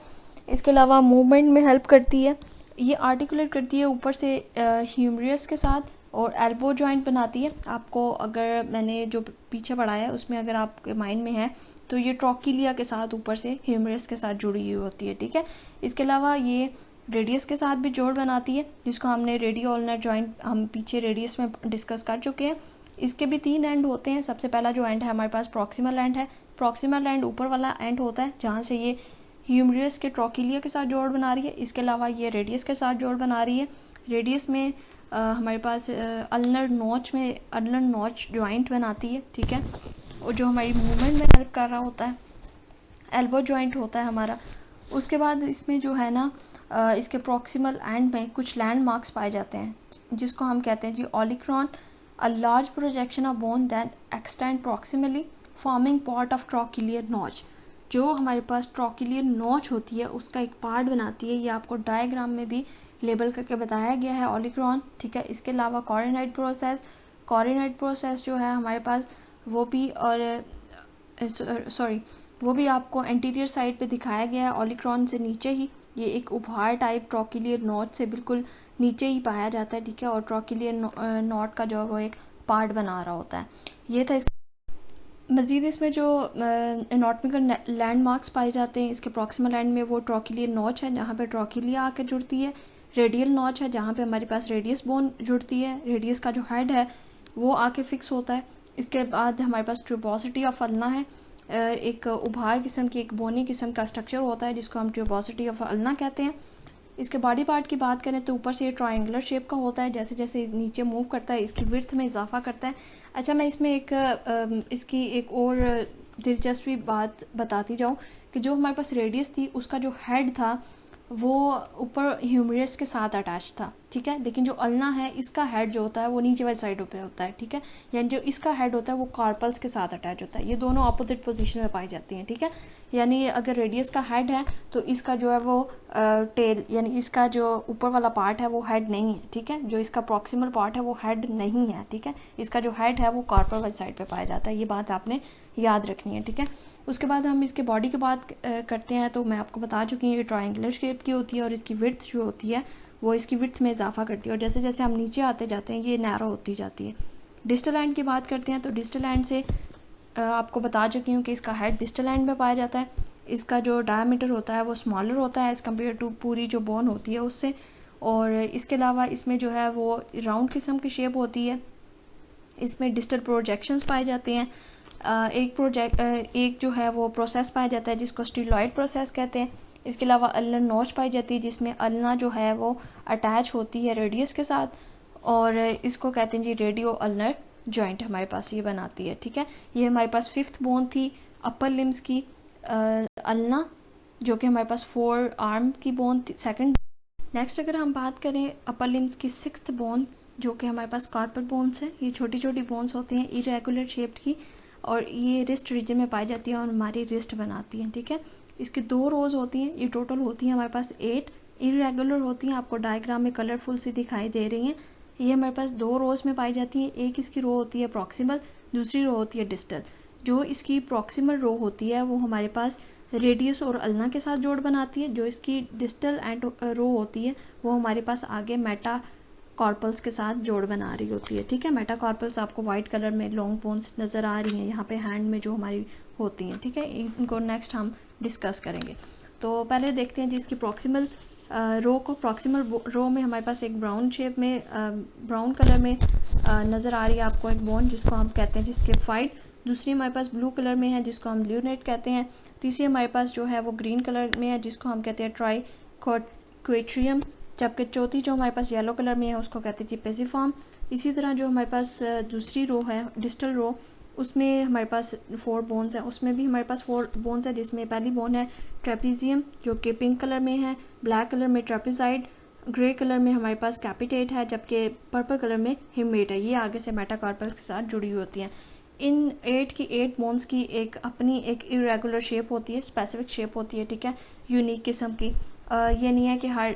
इसके अलावा मूवमेंट में हेल्प करती है, ये आर्टिकुलेट करती है ऊपर से ह्यूमरस के साथ और एल्बो जॉइंट बनाती है। आपको अगर मैंने जो पीछे पढ़ाया है उसमें अगर आपके माइंड में है तो ये ट्रोकिलिया के साथ ऊपर से ह्यूमरस के साथ जुड़ी हुई होती है, ठीक है। इसके अलावा ये रेडियस के साथ भी जोड़ बनाती है जिसको हमने रेडियो अल्नर जॉइंट हम पीछे रेडियस में डिस्कस कर चुके हैं। इसके भी 3 एंड होते हैं। सबसे पहला जो एंड है हमारे पास प्रॉक्सिमल एंड है। प्रॉक्सिमल एंड ऊपर वाला एंड होता है जहाँ से ये ह्यूमरस के ट्रोकिलिया के साथ जोड़ बना रही है। इसके अलावा ये रेडियस के साथ जोड़ बना रही है। रेडियस में हमारे पास अल्नर नॉच जॉइंट बनाती है, ठीक है, और जो हमारी मूवमेंट में हेल्प कर रहा होता है। एल्बो जॉइंट होता है हमारा। उसके बाद इसमें जो है ना इसके प्रॉक्सिमल एंड में कुछ लैंडमार्क्स पाए जाते हैं जिसको हम कहते हैं जी olecranon, a large projection of bone that extend proximally forming part of trochlear notch. जो हमारे पास ट्रोकिलियर नॉच होती है उसका एक पार्ट बनाती है, ये आपको डायग्राम में भी लेबल करके बताया गया है ओलिक्रॉन, ठीक है। इसके अलावा कॉरिनॉइड प्रोसेस जो है हमारे पास वो भी, और वो भी आपको एंटीरियर साइड पे दिखाया गया है ओलिक्रॉन से नीचे ही। ये एक उभार टाइप ट्रोकिलियर नॉट से बिल्कुल नीचे ही पाया जाता है, ठीक है, और ट्रोकिलियर नॉट का जो है वो एक पार्ट बना रहा होता है। ये था मज़ीद इसमें जो एनाटॉमिकल लैंडमार्क्स पाए जाते हैं, इसके प्रॉक्सिमल एंड में वो ट्रॉकिलियर नॉच है जहाँ पे ट्रॉकिलिया आके जुड़ती है, रेडियल नॉच है जहाँ पे हमारे पास रेडियस बोन जुड़ती है, रेडियस का जो हेड है वो आके फिक्स होता है। इसके बाद हमारे पास ट्यूबोसिटी ऑफ अल्ना है, एक उभार किस्म की, एक बोनी किस्म का स्ट्रक्चर होता है जिसको हम ट्यूबोसिटी ऑफ अल्ना कहते हैं। इसके बॉडी पार्ट की बात करें तो ऊपर से ये ट्रायंगुलर शेप का होता है, जैसे जैसे नीचे मूव करता है इसकी विड्थ में इजाफा करता है। अच्छा, मैं इसमें इसकी एक और दिलचस्पी बात बताती जाऊँ कि जो हमारे पास रेडियस थी उसका जो हेड था वो ऊपर ह्यूमरस के साथ अटैच था, ठीक है, लेकिन जो अल्ना है इसका हेड जो होता है वो नीचे वाली साइड पे होता है, ठीक है, यानी जो इसका हेड होता है वो कार्पल्स के साथ अटैच होता है। ये दोनों अपोजिट पोजीशन में पाई जाती हैं, ठीक है, यानी अगर रेडियस का हेड है तो इसका जो है वो टेल यानी इसका जो ऊपर वाला पार्ट है वो हेड नहीं है, ठीक है, जो इसका प्रॉक्सिमल पार्ट है वो हेड नहीं है, ठीक है, इसका जो हेड है वो कार्पल वाली साइड पे पाया जाता है। ये बात आपने याद रखनी है, ठीक है। उसके बाद हम इसके बॉडी की बात करते हैं तो मैं आपको बता चुकी हूँ ये ट्रायंगुलर शेप की होती है और इसकी विड्थ जो होती है वो इसकी विड्थ में इजाफा करती है और जैसे जैसे हम नीचे आते जाते हैं ये नैरो होती जाती है। डिस्टल एंड की बात करते हैं तो डिस्टल एंड से आपको बता चुकी हूँ कि इसका हेड डिस्टल एंड में पाया जाता है, इसका जो डायमीटर होता है वो स्मॉलर होता है एज़ कम्पेयर टू पूरी जो बोन होती है उससे, और इसके अलावा इसमें जो है वो राउंड किस्म की शेप होती है। इसमें डिस्टल प्रोजेक्शंस पाए जाते हैं। एक जो है वो प्रोसेस पाया जाता है जिसको स्टीलॉइड प्रोसेस कहते हैं। इसके अलावा अल्नर नॉच पाई जाती है जिसमें अल्ना जो है वो अटैच होती है रेडियस के साथ, और इसको कहते हैं जी रेडियो अल्नर जॉइंट हमारे पास ये बनाती है, ठीक है। ये हमारे पास 5th बोन थी अपर लिम्स की, अल्ना, जो कि हमारे पास 4 आर्म की बोन थी सेकंड। नेक्स्ट अगर हम बात करें अपर लिम्स की 6th बोन, जो कि हमारे पास कार्पल बोन्स हैं, ये छोटी छोटी बोन्स होती हैं इरेगुलर शेप्ड की, और ये रिस्ट रीजन में पाई जाती है और हमारी रिस्ट बनाती हैं, ठीक है। इसकी 2 रोज़ होती हैं, ये टोटल होती हैं हमारे पास 8 इरेगुलर होती हैं, आपको डायग्राम में कलरफुल सी दिखाई दे रही हैं। ये हमारे पास 2 रोज़ में पाई जाती हैं, एक इसकी रो होती है प्रॉक्सिमल, दूसरी रो होती है डिस्टल। जो इसकी प्रॉक्सिमल रो होती है वो हमारे पास रेडियस और अल्ना के साथ जोड़ बनाती है, जो इसकी डिस्टल एंड रो होती है वो हमारे पास आगे मेटा कॉर्पल्स के साथ जोड़ बना रही होती है, ठीक है। मेटा कॉर्पल्स आपको वाइट कलर में लॉन्ग बोन्स नज़र आ रही हैं यहाँ पे हैंड में जो हमारी होती हैं, ठीक है, इनको नेक्स्ट हम डिस्कस करेंगे। तो पहले देखते हैं जी इसकी प्रॉक्सिमल रो को। प्रॉक्सिमल रो में हमारे पास एक ब्राउन शेप में ब्राउन कलर में नज़र आ रही है आपको एक बोन जिसको हम कहते हैं जिसके फाइट। दूसरी हमारे पास ब्लू कलर में है जिसको हम ल्यूनेट कहते हैं। तीसरी हमारे पास जो है वो ग्रीन कलर में है जिसको हम कहते हैं ट्राइक्वेट्रियम, जबकि चौथी जो हमारे पास येलो कलर में है उसको कहते हैं जी पेसिफॉर्म। इसी तरह जो हमारे पास दूसरी रो है डिस्टल रो, उसमें हमारे पास 4 बोन्स हैं, उसमें भी हमारे पास 4 बोन्स है, जिसमें पहली बोन है ट्रेपीजियम जो कि पिंक कलर में है, ब्लैक कलर में ट्रेपेजाइड, ग्रे कलर में हमारे पास कैपिटेट है, जबकि पर्पल कलर में हिमेट है। ये आगे से मेटाकार्पल के साथ जुड़ी हुई होती हैं। इन 8 बोन्स की एक अपनी एक इरेगुलर शेप होती है, स्पेसिफिक शेप होती है, ठीक है, यूनिक किस्म की। ये नहीं है कि हर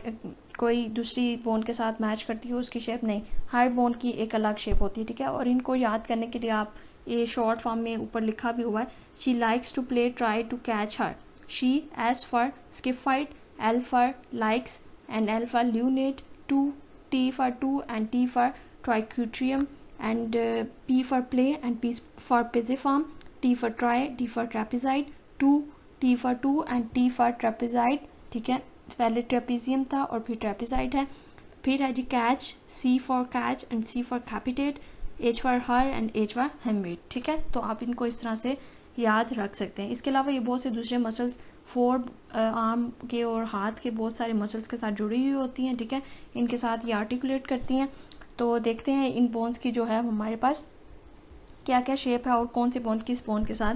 कोई दूसरी बोन के साथ मैच करती है उसकी शेप, नहीं, हर बोन की एक अलग शेप होती है, ठीक है। और इनको याद करने के लिए आप ये शॉर्ट फॉर्म में ऊपर लिखा भी हुआ है, she likes to play try to catch her, she S for scaphoid, L for likes and L for lunate, to T for to and T for triquetrum and P for play and P for pisiform, T for try, D for trapezoid, 2 T for 2 and T for trapezoid, ठीक है। पहले trapezium था और फिर ट्रेपेजाइड है। फिर है जी catch, C for catch and C for capitate, H for her and H for hamate, ठीक है। तो आप इनको इस तरह से याद रख सकते हैं। इसके अलावा ये बहुत से दूसरे मसल्स 4 आर्म के और हाथ के बहुत सारे मसल्स के साथ जुड़ी हुई होती हैं, ठीक है, इनके साथ ये आर्टिकुलेट करती हैं। तो देखते हैं इन बोन्स की जो है हमारे पास क्या क्या शेप है और कौन सी बोन किस बोन के साथ।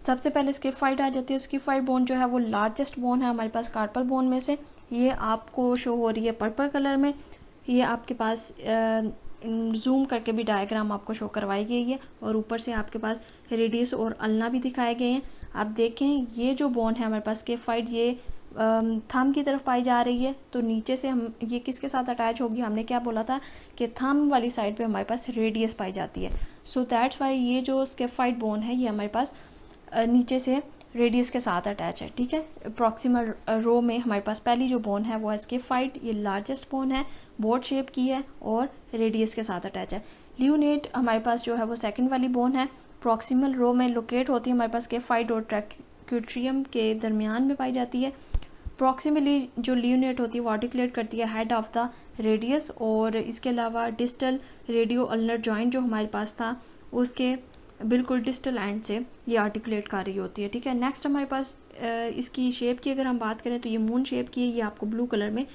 सबसे पहले स्किफाइड आ जाती है। स्किफाइड बोन जो है वो लार्जेस्ट बोन है हमारे पास कार्पल बोन में से। ये आपको शो हो रही है पर्पल कलर में। ये आपके पास जूम करके भी डायग्राम आपको शो करवाई गई है और ऊपर से आपके पास रेडियस और अल्ना भी दिखाए गए हैं। आप देखें ये जो बोन है हमारे पास स्किफाइड, ये थंब की तरफ पाई जा रही है, तो नीचे से हम ये किसके साथ अटैच होगी, हमने क्या बोला था कि थंब वाली साइड पे हमारे पास रेडियस पाई जाती है। सो दैट्स वाई ये जो स्किफाइड बोन है ये हमारे पास नीचे से रेडियस के साथ अटैच है, ठीक है। प्रॉक्सिमल रो में हमारे पास पहली जो बोन है वो है स्किफाइड, ये लार्जेस्ट बोन है, बोट शेप की है और रेडियस के साथ अटैच है। ल्यूनेट हमारे पास जो है वो सेकंड वाली बोन है प्रॉक्सिमल रो में लोकेट होती है हमारे पास स्केफाइड और ट्रैक्यूट्रियम के दरमियान में पाई जाती है। प्रॉक्सिमली जो ल्यूनेट होती है वो आर्टिकुलेट करती है हेड ऑफ द रेडियस, और इसके अलावा डिस्टल रेडियो अल्नर जॉइंट जो हमारे पास था उसके बिल्कुल डिस्टल एंड से ये आर्टिकुलेट कर रही होती है। ठीक है, नेक्स्ट हमारे पास इसकी शेप की अगर हम बात करें तो ये मून शेप की है, ये आपको ब्लू कलर में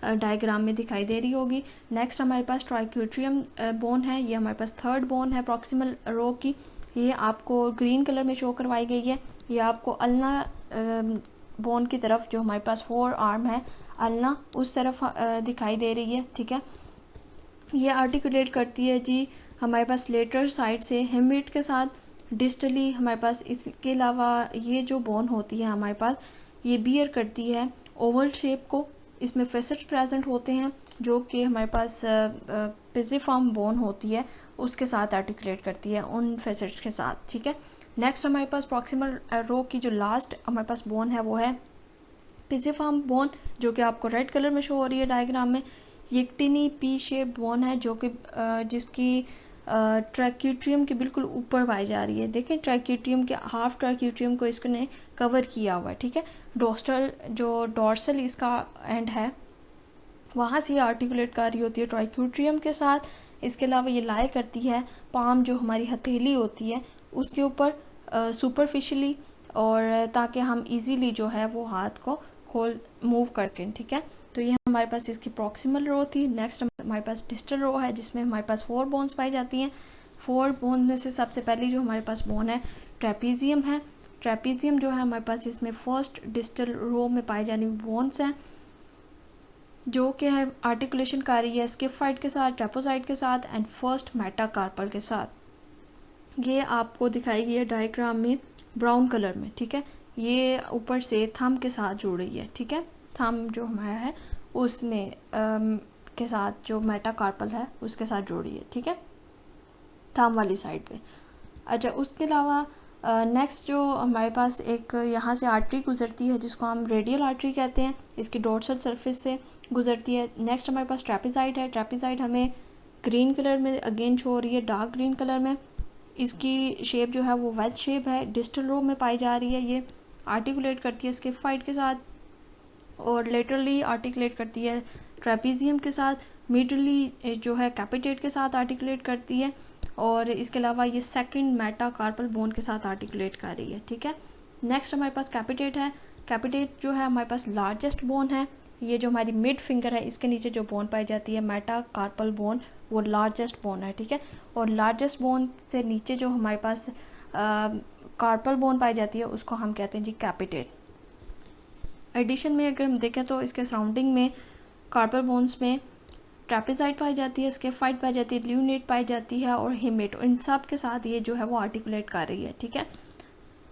डायग्राम में दिखाई दे रही होगी। नेक्स्ट हमारे पास ट्राइक्यूट्रियम बोन है, ये हमारे पास थर्ड बोन है प्रॉक्सिमल रो की, ये आपको ग्रीन कलर में शो करवाई गई है। ये आपको अल्ना बोन की तरफ जो हमारे पास 4 आर्म है अल्ना उस तरफ दिखाई दे रही है। ठीक है, ये आर्टिकुलेट करती है जी हमारे पास लेटर साइड से हेमिट के साथ डिस्टली हमारे पास। इसके अलावा ये जो बोन होती है हमारे पास ये बियर करती है ओवल शेप को, इसमें फेसेट्स प्रेजेंट होते हैं जो कि हमारे पास पिजिफॉर्म बोन होती है उसके साथ आर्टिकुलेट करती है उन फेसेट्स के साथ। ठीक है, नेक्स्ट हमारे पास प्रॉक्सिमल रो की जो लास्ट हमारे पास बोन है वो है पिजिफॉर्म बोन, जो कि आपको रेड कलर में शो हो रही है डायग्राम में। ये टिनी पी शेप बोन है जो कि जिसकी ट्रैक्यूट्रियम के बिल्कुल ऊपर पाई जा रही है। देखें ट्रैक्यूट्रियम के हाफ ट्रैक्यूट्रियम को इसने कवर किया हुआ है। ठीक है, डोर्सल इसका एंड है वहाँ से ये आर्टिकुलेट कर रही होती है ट्राइक्यूट्रियम के साथ। इसके अलावा ये लाई करती है पाम जो हमारी हथेली होती है उसके ऊपर सुपरफिशली, और ताकि हम इजीली जो है वो हाथ को खोल मूव करके। ठीक है, तो ये हमारे पास इसकी प्रॉक्सिमल रो थी। नेक्स्ट हमारे पास डिस्टल रो है जिसमें हमारे पास 4 बोन्स पाई जाती हैं। 4 बोन में से सबसे पहली जो हमारे पास बोन है ट्रेपीजियम है। ट्रेपीजियम जो है हमारे पास इसमें फर्स्ट डिस्टल रो में पाई जाने वाली बोन्स हैं जो कि है आर्टिकुलेशन कर रही है स्किफाइड के साथ, ट्रेपोसाइड के साथ एंड फर्स्ट मेटाकार्पल के साथ। ये आपको दिखाई गई है डायग्राम में ब्राउन कलर में। ठीक है, ये ऊपर से थंब के साथ जुड़ रही है। ठीक है, थंब जो हमारा है उसमें के साथ जो मेटाकार्पल है उसके साथ जुड़ रही है। ठीक है, थंब वाली साइड पे। अच्छा, उसके अलावा नेक्स्ट जो हमारे पास एक यहाँ से आर्टरी गुजरती है जिसको हम रेडियल आर्टरी कहते हैं, इसकी डोर्सल सरफेस से गुजरती है। नेक्स्ट हमारे पास ट्रेपेजाइड है। ट्रेपेजाइड हमें ग्रीन कलर में अगेन शो हो रही है, डार्क ग्रीन कलर में। इसकी शेप जो है वो वेज शेप है, डिस्टल रो में पाई जा रही है। ये आर्टिकुलेट करती है स्किफाइड के साथ और लेटरली आर्टिकुलेट करती है ट्रेपीजियम के साथ, मिडली जो है कैपिटेट के साथ आर्टिकुलेट करती है, और इसके अलावा ये सेकंड मेटाकार्पल बोन के साथ आर्टिकुलेट कर रही है। ठीक है, नेक्स्ट हमारे पास कैपिटेट है। कैपिटेट जो है हमारे पास लार्जेस्ट बोन है। ये जो हमारी मिड फिंगर है इसके नीचे जो बोन पाई जाती है मेटाकार्पल बोन, वो लार्जेस्ट बोन है। ठीक है, और लार्जेस्ट बोन से नीचे जो हमारे पास कार्पल बोन पाई जाती है उसको हम कहते हैं जी कैपिटेट। एडिशन में अगर हम देखें तो इसके सराउंडिंग में कार्पल बोन्स में ट्रेपेजाइड पाई जाती है, स्केफाइड पाई जाती है, ल्यूनेट पाई जाती है और हेमेट, इन सब के साथ ये जो है वो आर्टिकुलेट कर रही है। ठीक है,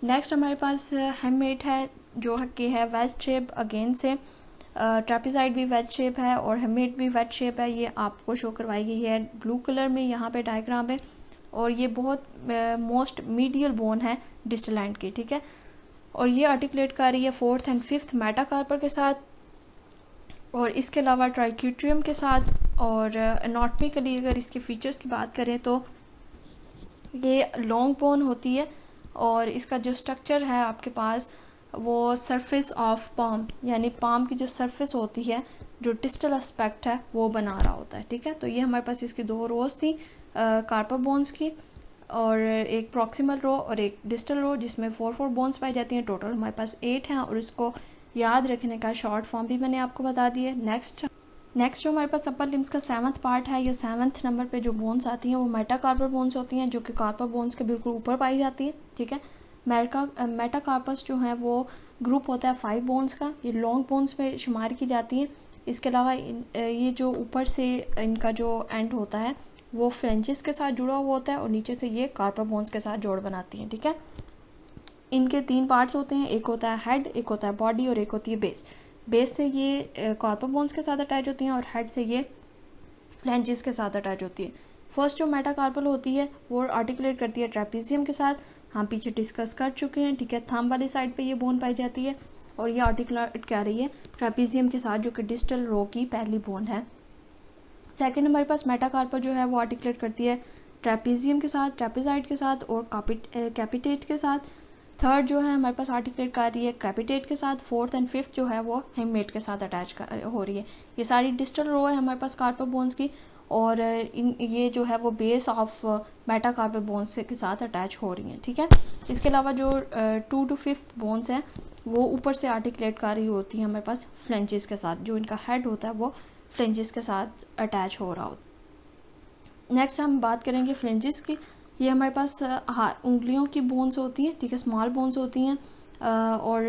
नेक्स्ट हमारे पास हेमेट है जो कि है वेज शेप अगेन से। ट्रेपेजाइड भी वेज शेप है और हेमेट भी वेज शेप है। ये आपको शो करवाई गई है ब्लू कलर में यहाँ पे डायग्राम है, और ये बहुत मोस्ट मीडियल बोन है डिस्टल एंड की। ठीक है, और ये आर्टिकुलेट कर रही है 4th एंड 5th मेटाकार्पल के साथ, और इसके अलावा ट्राइक्यूट्रियम के साथ। और एनाटॉमिकली अगर इसके फीचर्स की बात करें तो ये लॉन्ग बोन होती है, और इसका जो स्ट्रक्चर है आपके पास वो सरफेस ऑफ पाम, यानी पाम की जो सरफेस होती है जो डिस्टल एस्पेक्ट है वो बना रहा होता है। ठीक है, तो ये हमारे पास इसकी 2 रोज थी कार्पल बोन्स की, और एक प्रॉक्सिमल रो और एक डिस्टल रो जिसमें 4 बोन्स पाई जाती हैं। टोटल हमारे पास 8 हैं, और इसको याद रखने का शॉर्ट फॉर्म भी मैंने आपको बता दी है। नेक्स्ट जो हमारे पास अपर लिम्स का 7th पार्ट है, ये 7th नंबर पे जो बोन्स आती हैं वो मेटाकार्पल बोन्स होती हैं जो कि कार्पल बोन्स के बिल्कुल ऊपर पाई जाती है। ठीक है, मेटाकार्पस जो है वो ग्रुप होता है 5 बोन्स का, ये लॉन्ग बोन्स में शुमार की जाती है। इसके अलावा ये जो ऊपर से इनका जो एंड होता है वो फ्रेंचिस के साथ जुड़ा हुआ होता है, और नीचे से ये कार्पल बोन्स के साथ जोड़ बनाती हैं। ठीक है, इनके 3 पार्ट्स होते हैं, एक होता है हेड, एक होता है बॉडी और एक होती है बेस। बेस से ये कार्पल बोन्स के साथ अटैच होती हैं और हेड से ये फ्लैंजेस के साथ अटैच होती है। फर्स्ट जो मेटाकार्पल होती है वो आर्टिकुलेट करती है ट्रेपीजियम के साथ, हम पीछे डिस्कस कर चुके हैं। ठीक है, थंब वाली साइड पे ये बोन पाई जाती है, और ये आर्टिकुलेट कर रही है ट्रेपीजियम के साथ जो कि डिस्टल रो की पहली बोन है। सेकंड हमारे पास मेटाकार्पल जो है वो आर्टिकुलेट करती है ट्रेपेजियम के साथ, ट्रेपेजाइड के साथ और कैपिटेट के साथ। थर्ड जो है हमारे पास आर्टिकुलेट कर रही है कैपिटेट के साथ। फोर्थ एंड फिफ्थ जो है वो हेममेट के साथ अटैच हो रही है। ये सारी डिस्टल रो है हमारे पास कार्पल बोन्स की, और ये जो है वो base of Meta carpal bones के साथ अटैच हो रही हैं, ठीक है। इसके अलावा जो 2 to 5 बोन्स हैं वो ऊपर से आर्टिकुलेट कर रही होती हैं हमारे पास फ्लेंजेस के साथ। जो इनका हेड होता है वो फ्लेंजेस के साथ अटैच हो रहा होता है। नेक्स्ट हम बात करेंगे फ्लेंजेस की। ये हमारे पास उंगलियों की बोन्स होती हैं, ठीक है, स्मॉल बोन्स होती हैं, और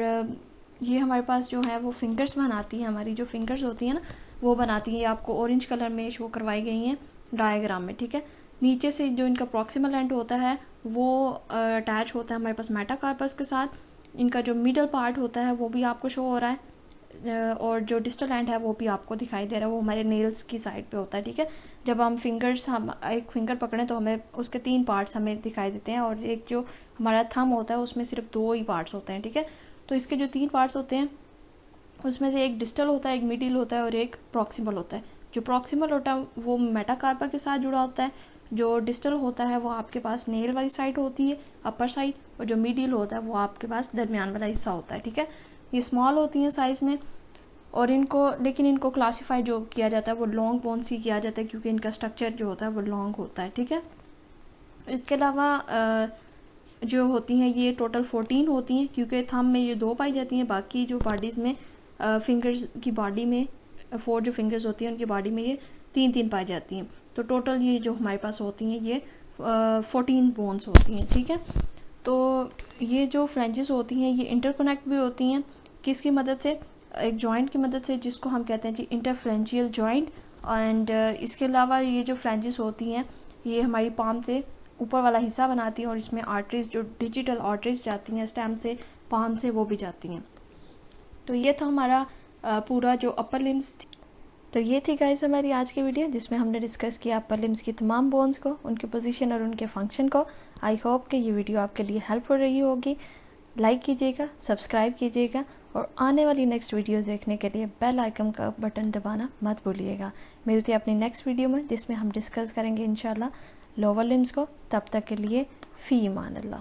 ये हमारे पास जो है वो फिंगर्स बनाती है। हमारी जो फिंगर्स होती हैं ना वो बनाती हैं। ये आपको ऑरेंज कलर में शो करवाई गई हैं डायग्राम में, ठीक है। नीचे से जो इनका प्रॉक्सिमल एंड होता है वो अटैच होता है हमारे पास मेटाकार्पस के साथ। इनका जो मिडल पार्ट होता है वो भी आपको शो हो रहा है, और जो डिस्टल एंड है वो भी आपको दिखाई दे रहा है, वो हमारे नेल्स की साइड पे होता है, ठीक है। जब हम एक फिंगर पकड़ें तो हमें उसके 3 पार्ट्स हमें दिखाई देते हैं, और एक जो हमारा थंब होता है उसमें सिर्फ 2 ही पार्ट्स होते हैं, ठीक है। तो इसके जो 3 पार्ट्स होते हैं उसमें से एक डिस्टल होता है, एक मिडिल होता है और एक प्रॉक्सिमल होता है। जो प्रॉक्सिमल होता है वो मेटाकार्पा के साथ जुड़ा होता है, जो डिस्टल होता है वो आपके पास नेल वाली साइड होती है, अपर साइड, और जो मिडिल होता है वो आपके पास दरमियान वाला हिस्सा होता है, ठीक है। ये स्मॉल होती हैं साइज़ में, और लेकिन इनको क्लासीफाई जो किया जाता है वो लॉन्ग बोन्स ही किया जाता है, क्योंकि इनका स्ट्रक्चर जो होता है वो लॉन्ग होता है, ठीक है। इसके अलावा जो होती हैं ये टोटल 14 होती हैं, क्योंकि थंब में ये 2 पाई जाती हैं, बाकी जो बॉडीज़ में फिंगर्स की बॉडी में 4 जो फिंगर्स होती हैं उनकी बॉडी में ये 3 पाई जाती हैं। तो टोटल ये जो हमारे पास होती हैं ये 14 बोन्स होती हैं, ठीक है। तो ये जो फ्रेंचेस होती हैं ये इंटरकनेक्ट भी होती हैं किसकी मदद से, एक जॉइंट की मदद से, जिसको हम कहते हैं जी इंटरफ्रेंशियल जॉइंट। एंड इसके अलावा ये जो फ्रेंचेस होती हैं ये हमारी पाम से ऊपर वाला हिस्सा बनाती हैं, और इसमें आर्टरीज जो डिजिटल आर्टरीज जाती हैं स्टेम से पाम से वो भी जाती हैं। तो ये था हमारा पूरा जो अपर लिम्स थी। तो ये थी गाइस हमारी आज की वीडियो, जिसमें हमने डिस्कस किया अपर लिम्स की तमाम बोन्स को, उनकी पोजीशन और उनके फंक्शन को। आई होप कि ये वीडियो आपके लिए हेल्पफुल रही होगी। लाइक कीजिएगा, सब्सक्राइब कीजिएगा, और आने वाली नेक्स्ट वीडियो देखने के लिए बेल आइकन का बटन दबाना मत भूलिएगा। मिलती है अपनी नेक्स्ट वीडियो में, जिसमें हम डिस्कस करेंगे इंशाल्लाह लोअर लिम्स को। तब तक के लिए फ़ी ईमान अल्लाह।